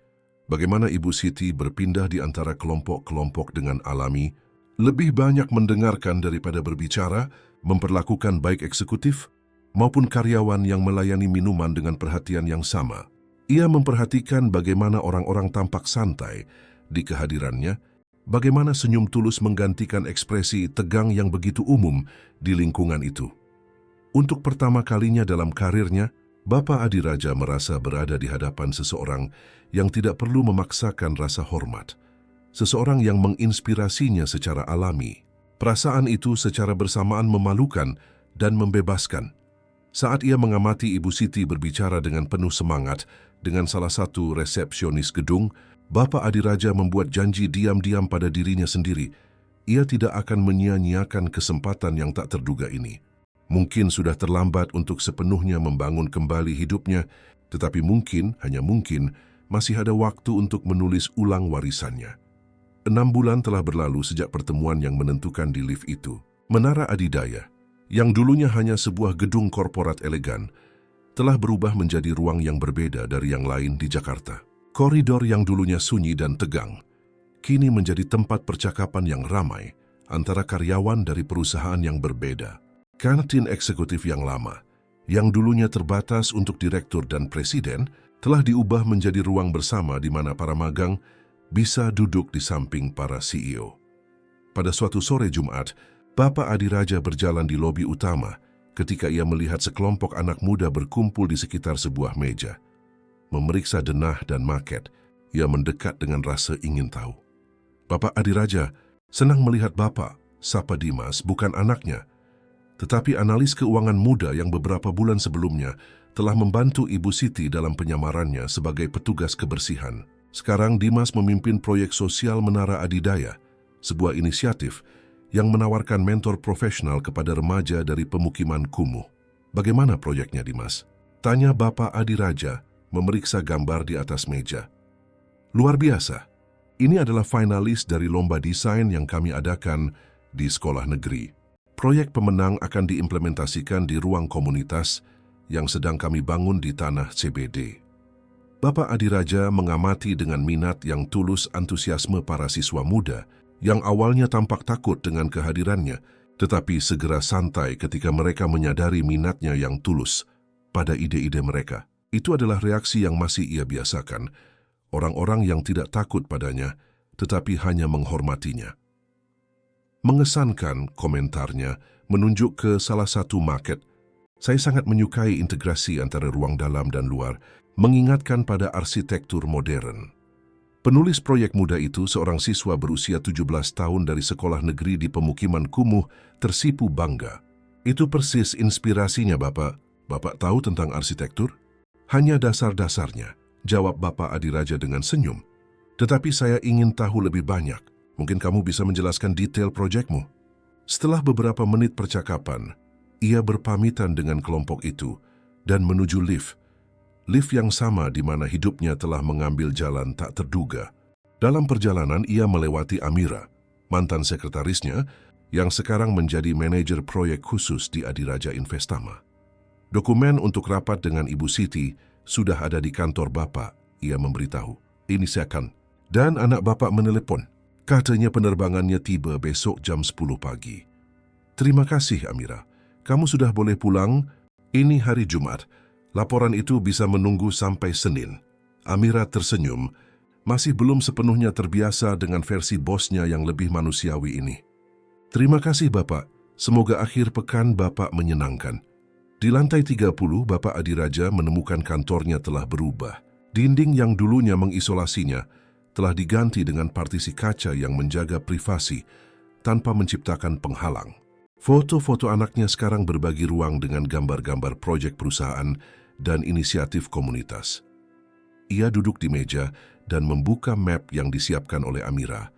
bagaimana Ibu Siti berpindah di antara kelompok-kelompok dengan alami, lebih banyak mendengarkan daripada berbicara, memperlakukan baik eksekutif maupun karyawan yang melayani minuman dengan perhatian yang sama. Ia memperhatikan bagaimana orang-orang tampak santai di kehadirannya, bagaimana senyum tulus menggantikan ekspresi tegang yang begitu umum di lingkungan itu. Untuk pertama kalinya dalam karirnya, Bapak Adiraja merasa berada di hadapan seseorang yang tidak perlu memaksakan rasa hormat. Seseorang yang menginspirasinya secara alami. Perasaan itu secara bersamaan memalukan dan membebaskan. Saat ia mengamati Ibu Siti berbicara dengan penuh semangat dengan salah satu resepsionis gedung, Bapak Adiraja membuat janji diam-diam pada dirinya sendiri. Ia tidak akan menyia-nyiakan kesempatan yang tak terduga ini. Mungkin sudah terlambat untuk sepenuhnya membangun kembali hidupnya, tetapi mungkin, hanya mungkin, masih ada waktu untuk menulis ulang warisannya. 6 bulan telah berlalu sejak pertemuan yang menentukan di lift itu. Menara Adidaya, yang dulunya hanya sebuah gedung korporat elegan, telah berubah menjadi ruang yang berbeda dari yang lain di Jakarta. Koridor yang dulunya sunyi dan tegang, kini menjadi tempat percakapan yang ramai antara karyawan dari perusahaan yang berbeda. Kantin eksekutif yang lama, yang dulunya terbatas untuk direktur dan presiden, telah diubah menjadi ruang bersama di mana para magang bisa duduk di samping para CEO. Pada suatu sore Jumat, Bapak Adiraja berjalan di lobi utama ketika ia melihat sekelompok anak muda berkumpul di sekitar sebuah meja. Memeriksa denah dan maket, ia mendekat dengan rasa ingin tahu. Bapak Adiraja senang melihat Bapak, sapa Dimas, bukan anaknya, tetapi analis keuangan muda yang beberapa bulan sebelumnya telah membantu Ibu Siti dalam penyamarannya sebagai petugas kebersihan. Sekarang Dimas memimpin proyek sosial Menara Adidaya, sebuah inisiatif yang menawarkan mentor profesional kepada remaja dari pemukiman kumuh. Bagaimana proyeknya, Dimas? Tanya Bapak Adiraja, memeriksa gambar di atas meja. Luar biasa. Ini adalah finalis dari lomba desain yang kami adakan di sekolah negeri. Proyek pemenang akan diimplementasikan di ruang komunitas yang sedang kami bangun di tanah CBD. Bapak Adiraja mengamati dengan minat yang tulus antusiasme para siswa muda yang awalnya tampak takut dengan kehadirannya, tetapi segera santai ketika mereka menyadari minatnya yang tulus pada ide-ide mereka. Itu adalah reaksi yang masih ia biasakan, orang-orang yang tidak takut padanya, tetapi hanya menghormatinya. Mengesankan komentarnya menunjuk ke salah satu market. Saya sangat menyukai integrasi antara ruang dalam dan luar, mengingatkan pada arsitektur modern. Penulis proyek muda itu, seorang siswa berusia 17 tahun dari sekolah negeri di pemukiman kumuh, tersipu bangga. Itu persis inspirasinya, Bapak. Bapak tahu tentang arsitektur? Hanya dasar-dasarnya, jawab Bapak Adiraja dengan senyum. Tetapi saya ingin tahu lebih banyak. Mungkin kamu bisa menjelaskan detail proyekmu. Setelah beberapa menit percakapan, ia berpamitan dengan kelompok itu dan menuju lift. Lift yang sama di mana hidupnya telah mengambil jalan tak terduga. Dalam perjalanan ia melewati Amira, mantan sekretarisnya, yang sekarang menjadi manajer proyek khusus di Adiraja Investama. Dokumen untuk rapat dengan Ibu Siti sudah ada di kantor Bapak, ia memberitahu. Ini saya akan. Dan anak Bapak menelepon. Katanya penerbangannya tiba besok jam 10 pagi. Terima kasih, Amira. Kamu sudah boleh pulang. Ini hari Jumat. Laporan itu bisa menunggu sampai Senin. Amira tersenyum, masih belum sepenuhnya terbiasa dengan versi bosnya yang lebih manusiawi ini. Terima kasih, Bapak. Semoga akhir pekan Bapak menyenangkan. Di lantai 30, Bapak Adiraja menemukan kantornya telah berubah. Dinding yang dulunya mengisolasinya telah diganti dengan partisi kaca yang menjaga privasi tanpa menciptakan penghalang. Foto-foto anaknya sekarang berbagi ruang dengan gambar-gambar proyek perusahaan dan inisiatif komunitas. Ia duduk di meja dan membuka map yang disiapkan oleh Amira.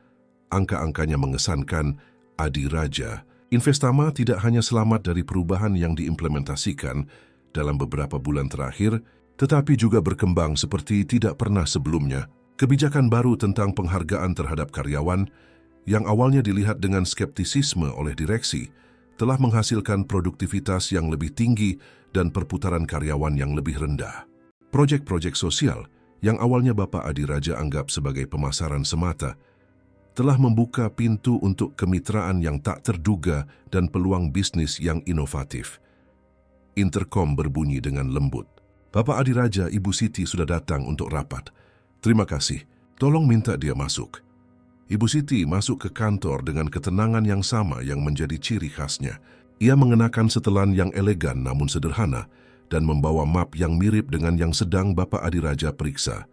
Angka-angkanya mengesankan. Adi Raja, Investama tidak hanya selamat dari perubahan yang diimplementasikan dalam beberapa bulan terakhir, tetapi juga berkembang seperti tidak pernah sebelumnya. Kebijakan baru tentang penghargaan terhadap karyawan yang awalnya dilihat dengan skeptisisme oleh direksi telah menghasilkan produktivitas yang lebih tinggi dan perputaran karyawan yang lebih rendah. Proyek-proyek sosial yang awalnya Bapak Adi Raja anggap sebagai pemasaran semata telah membuka pintu untuk kemitraan yang tak terduga dan peluang bisnis yang inovatif. Interkom berbunyi dengan lembut. Bapak Adi Raja, Ibu Siti sudah datang untuk rapat. Terima kasih. Tolong minta dia masuk. Ibu Siti masuk ke kantor dengan ketenangan yang sama yang menjadi ciri khasnya. Ia mengenakan setelan yang elegan namun sederhana dan membawa map yang mirip dengan yang sedang Bapak Adi Raja periksa.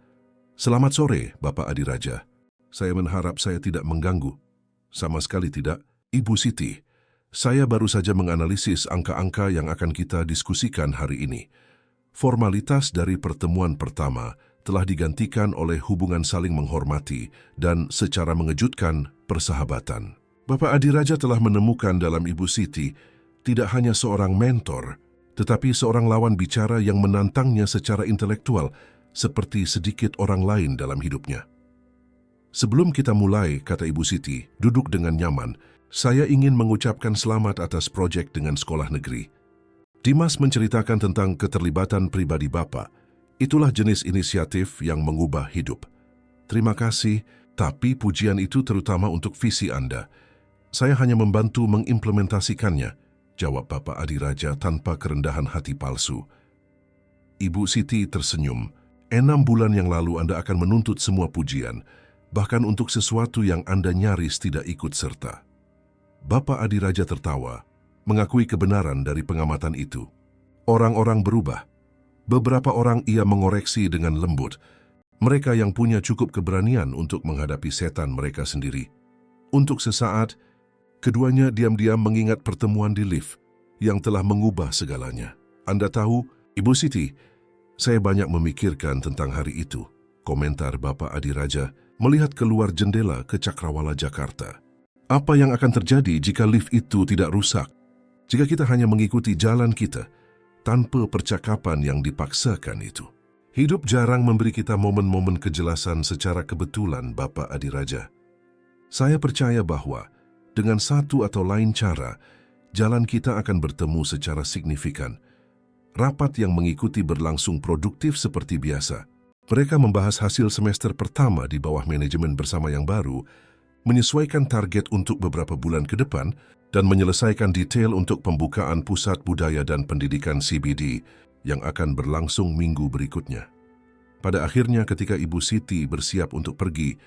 Selamat sore, Bapak Adi Raja. Saya mengharap saya tidak mengganggu. Sama sekali tidak, Ibu Siti. Saya baru saja menganalisis angka-angka yang akan kita diskusikan hari ini. Formalitas dari pertemuan pertama telah digantikan oleh hubungan saling menghormati dan secara mengejutkan persahabatan. Bapak Adi Raja telah menemukan dalam Ibu Siti tidak hanya seorang mentor, tetapi seorang lawan bicara yang menantangnya secara intelektual seperti sedikit orang lain dalam hidupnya. Sebelum kita mulai, kata Ibu Siti, duduk dengan nyaman, saya ingin mengucapkan selamat atas proyek dengan sekolah negeri. Dimas menceritakan tentang keterlibatan pribadi Bapak. Itulah jenis inisiatif yang mengubah hidup. Terima kasih, tapi pujian itu terutama untuk visi Anda. Saya hanya membantu mengimplementasikannya, jawab Bapak Adi Raja tanpa kerendahan hati palsu. Ibu Siti tersenyum. 6 bulan yang lalu Anda akan menuntut semua pujian, bahkan untuk sesuatu yang Anda nyaris tidak ikut serta. Bapak Adi Raja tertawa, mengakui kebenaran dari pengamatan itu. Orang-orang berubah. Beberapa orang ia mengoreksi dengan lembut. Mereka yang punya cukup keberanian untuk menghadapi setan mereka sendiri. Untuk sesaat, keduanya diam-diam mengingat pertemuan di lift yang telah mengubah segalanya. Anda tahu, Ibu Siti, saya banyak memikirkan tentang hari itu, komentar Bapak Adi Raja, melihat keluar jendela ke Cakrawala, Jakarta. Apa yang akan terjadi jika lift itu tidak rusak? Jika kita hanya mengikuti jalan kita, tanpa percakapan yang dipaksakan itu. Hidup jarang memberi kita momen-momen kejelasan secara kebetulan, Bapak Adi Raja. Saya percaya bahwa, dengan satu atau lain cara, jalan kita akan bertemu secara signifikan. Rapat yang mengikuti berlangsung produktif seperti biasa. Mereka membahas hasil semester pertama di bawah manajemen bersama yang baru, menyesuaikan target untuk beberapa bulan ke depan, dan menyelesaikan detail untuk pembukaan Pusat Budaya dan Pendidikan CBD yang akan berlangsung minggu berikutnya. Pada akhirnya ketika Ibu Siti bersiap untuk pergi,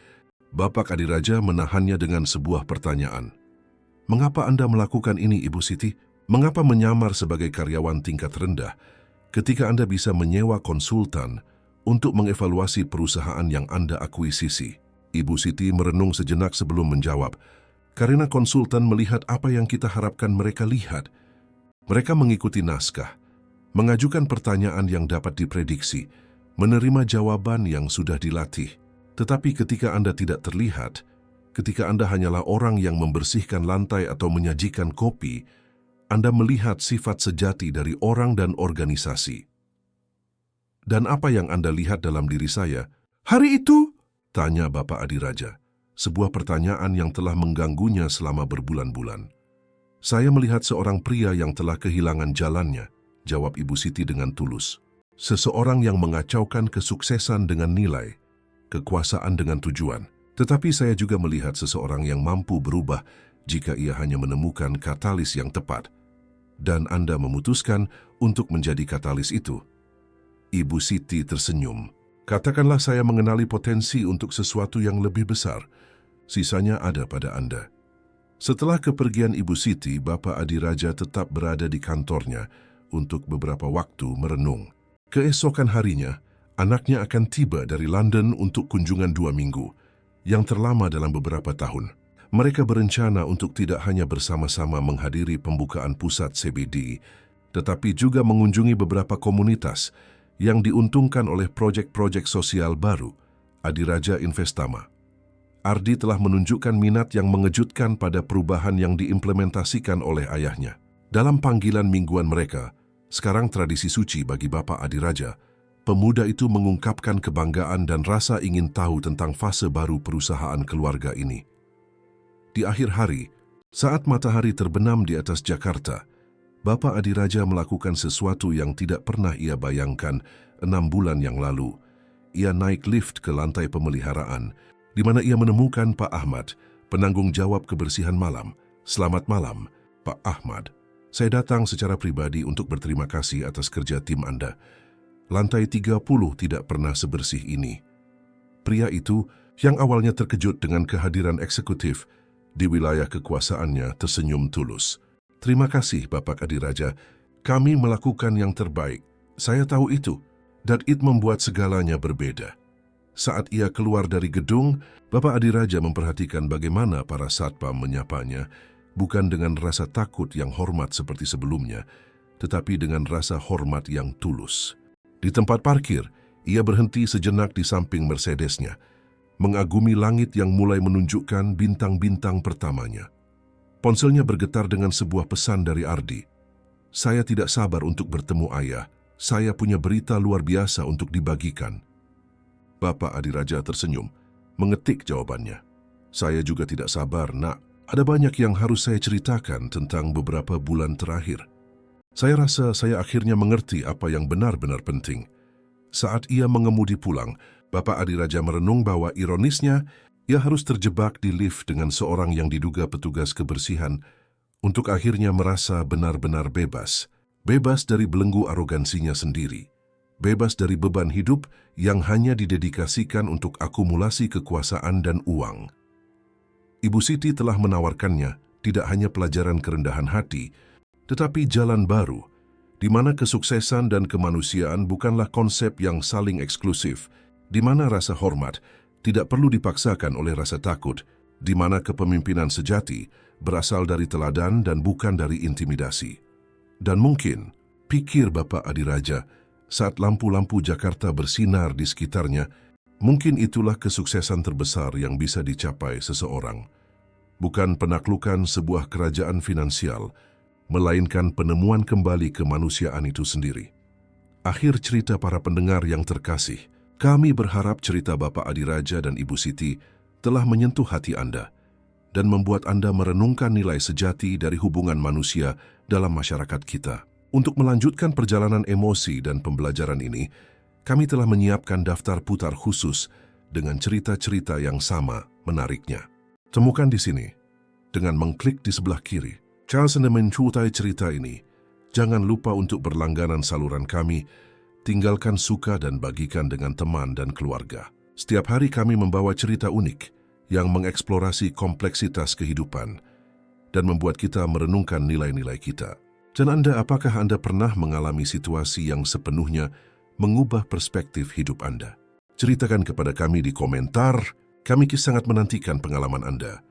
Bapak Adi Raja menahannya dengan sebuah pertanyaan. Mengapa Anda melakukan ini, Ibu Siti? Mengapa menyamar sebagai karyawan tingkat rendah ketika Anda bisa menyewa konsultan untuk mengevaluasi perusahaan yang Anda akuisisi? Ibu Siti merenung sejenak sebelum menjawab, karena konsultan melihat apa yang kita harapkan mereka lihat. Mereka mengikuti naskah, mengajukan pertanyaan yang dapat diprediksi, menerima jawaban yang sudah dilatih. Tetapi ketika Anda tidak terlihat, ketika Anda hanyalah orang yang membersihkan lantai atau menyajikan kopi, Anda melihat sifat sejati dari orang dan organisasi. Dan apa yang Anda lihat dalam diri saya? Hari itu? Tanya Bapak Adi Raja. Sebuah pertanyaan yang telah mengganggunya selama berbulan-bulan. Saya melihat seorang pria yang telah kehilangan jalannya, jawab Ibu Siti dengan tulus. Seseorang yang mengacaukan kesuksesan dengan nilai, kekuasaan dengan tujuan. Tetapi saya juga melihat seseorang yang mampu berubah jika ia hanya menemukan katalis yang tepat. Dan Anda memutuskan untuk menjadi katalis itu. Ibu Siti tersenyum. Katakanlah saya mengenali potensi untuk sesuatu yang lebih besar. Sisanya ada pada Anda. Setelah kepergian Ibu Siti, Bapak Adi Raja tetap berada di kantornya untuk beberapa waktu merenung. Keesokan harinya, anaknya akan tiba dari London untuk kunjungan 2 minggu, yang terlama dalam beberapa tahun. Mereka berencana untuk tidak hanya bersama-sama menghadiri pembukaan pusat CBD, tetapi juga mengunjungi beberapa komunitas yang diuntungkan oleh proyek-proyek sosial baru, Adiraja Investama. Ardi telah menunjukkan minat yang mengejutkan pada perubahan yang diimplementasikan oleh ayahnya. Dalam panggilan mingguan mereka, sekarang tradisi suci bagi Bapak Adiraja, pemuda itu mengungkapkan kebanggaan dan rasa ingin tahu tentang fase baru perusahaan keluarga ini. Di akhir hari, saat matahari terbenam di atas Jakarta, Bapak Adiraja melakukan sesuatu yang tidak pernah ia bayangkan 6 bulan yang lalu. Ia naik lift ke lantai pemeliharaan, di mana ia menemukan Pak Ahmad, penanggung jawab kebersihan malam. Selamat malam, Pak Ahmad. Saya datang secara pribadi untuk berterima kasih atas kerja tim Anda. Lantai 30 tidak pernah sebersih ini. Pria itu, yang awalnya terkejut dengan kehadiran eksekutif di wilayah kekuasaannya, tersenyum tulus. Terima kasih, Bapak Adiraja. Kami melakukan yang terbaik. Saya tahu itu, dan itu membuat segalanya berbeda. Saat ia keluar dari gedung, Bapak Adiraja memperhatikan bagaimana para satpam menyapanya, bukan dengan rasa takut yang hormat seperti sebelumnya, tetapi dengan rasa hormat yang tulus. Di tempat parkir, ia berhenti sejenak di samping Mercedesnya, mengagumi langit yang mulai menunjukkan bintang-bintang pertamanya. Ponselnya bergetar dengan sebuah pesan dari Ardi. Saya tidak sabar untuk bertemu ayah. Saya punya berita luar biasa untuk dibagikan. Bapak Adiraja tersenyum, mengetik jawabannya. Saya juga tidak sabar, Nak. Ada banyak yang harus saya ceritakan tentang beberapa bulan terakhir. Saya rasa saya akhirnya mengerti apa yang benar-benar penting. Saat ia mengemudi pulang, Bapak Adiraja merenung bahwa ironisnya, ia harus terjebak di lift dengan seorang yang diduga petugas kebersihan untuk akhirnya merasa benar-benar bebas. Bebas dari belenggu arogansinya sendiri. Bebas dari beban hidup yang hanya didedikasikan untuk akumulasi kekuasaan dan uang. Ibu Siti telah menawarkannya tidak hanya pelajaran kerendahan hati, tetapi jalan baru, di mana kesuksesan dan kemanusiaan bukanlah konsep yang saling eksklusif, di mana rasa hormat tidak perlu dipaksakan oleh rasa takut, di mana kepemimpinan sejati berasal dari teladan dan bukan dari intimidasi. Dan mungkin, pikir Bapak Adiraja, saat lampu-lampu Jakarta bersinar di sekitarnya, mungkin itulah kesuksesan terbesar yang bisa dicapai seseorang. Bukan penaklukan sebuah kerajaan finansial, melainkan penemuan kembali kemanusiaan itu sendiri. Akhir cerita para pendengar yang terkasih, kami berharap cerita Bapak Adiraja dan Ibu Siti telah menyentuh hati Anda dan membuat Anda merenungkan nilai sejati dari hubungan manusia dalam masyarakat kita. Untuk melanjutkan perjalanan emosi dan pembelajaran ini, kami telah menyiapkan daftar putar khusus dengan cerita-cerita yang sama menariknya. Temukan di sini dengan mengklik di sebelah kiri. Charles Anda mencuitai cerita ini. Jangan lupa untuk berlangganan saluran kami. Tinggalkan suka dan bagikan dengan teman dan keluarga. Setiap hari kami membawa cerita unik yang mengeksplorasi kompleksitas kehidupan dan membuat kita merenungkan nilai-nilai kita. Dan Anda, apakah Anda pernah mengalami situasi yang sepenuhnya mengubah perspektif hidup Anda? Ceritakan kepada kami di komentar. Kami sangat menantikan pengalaman Anda.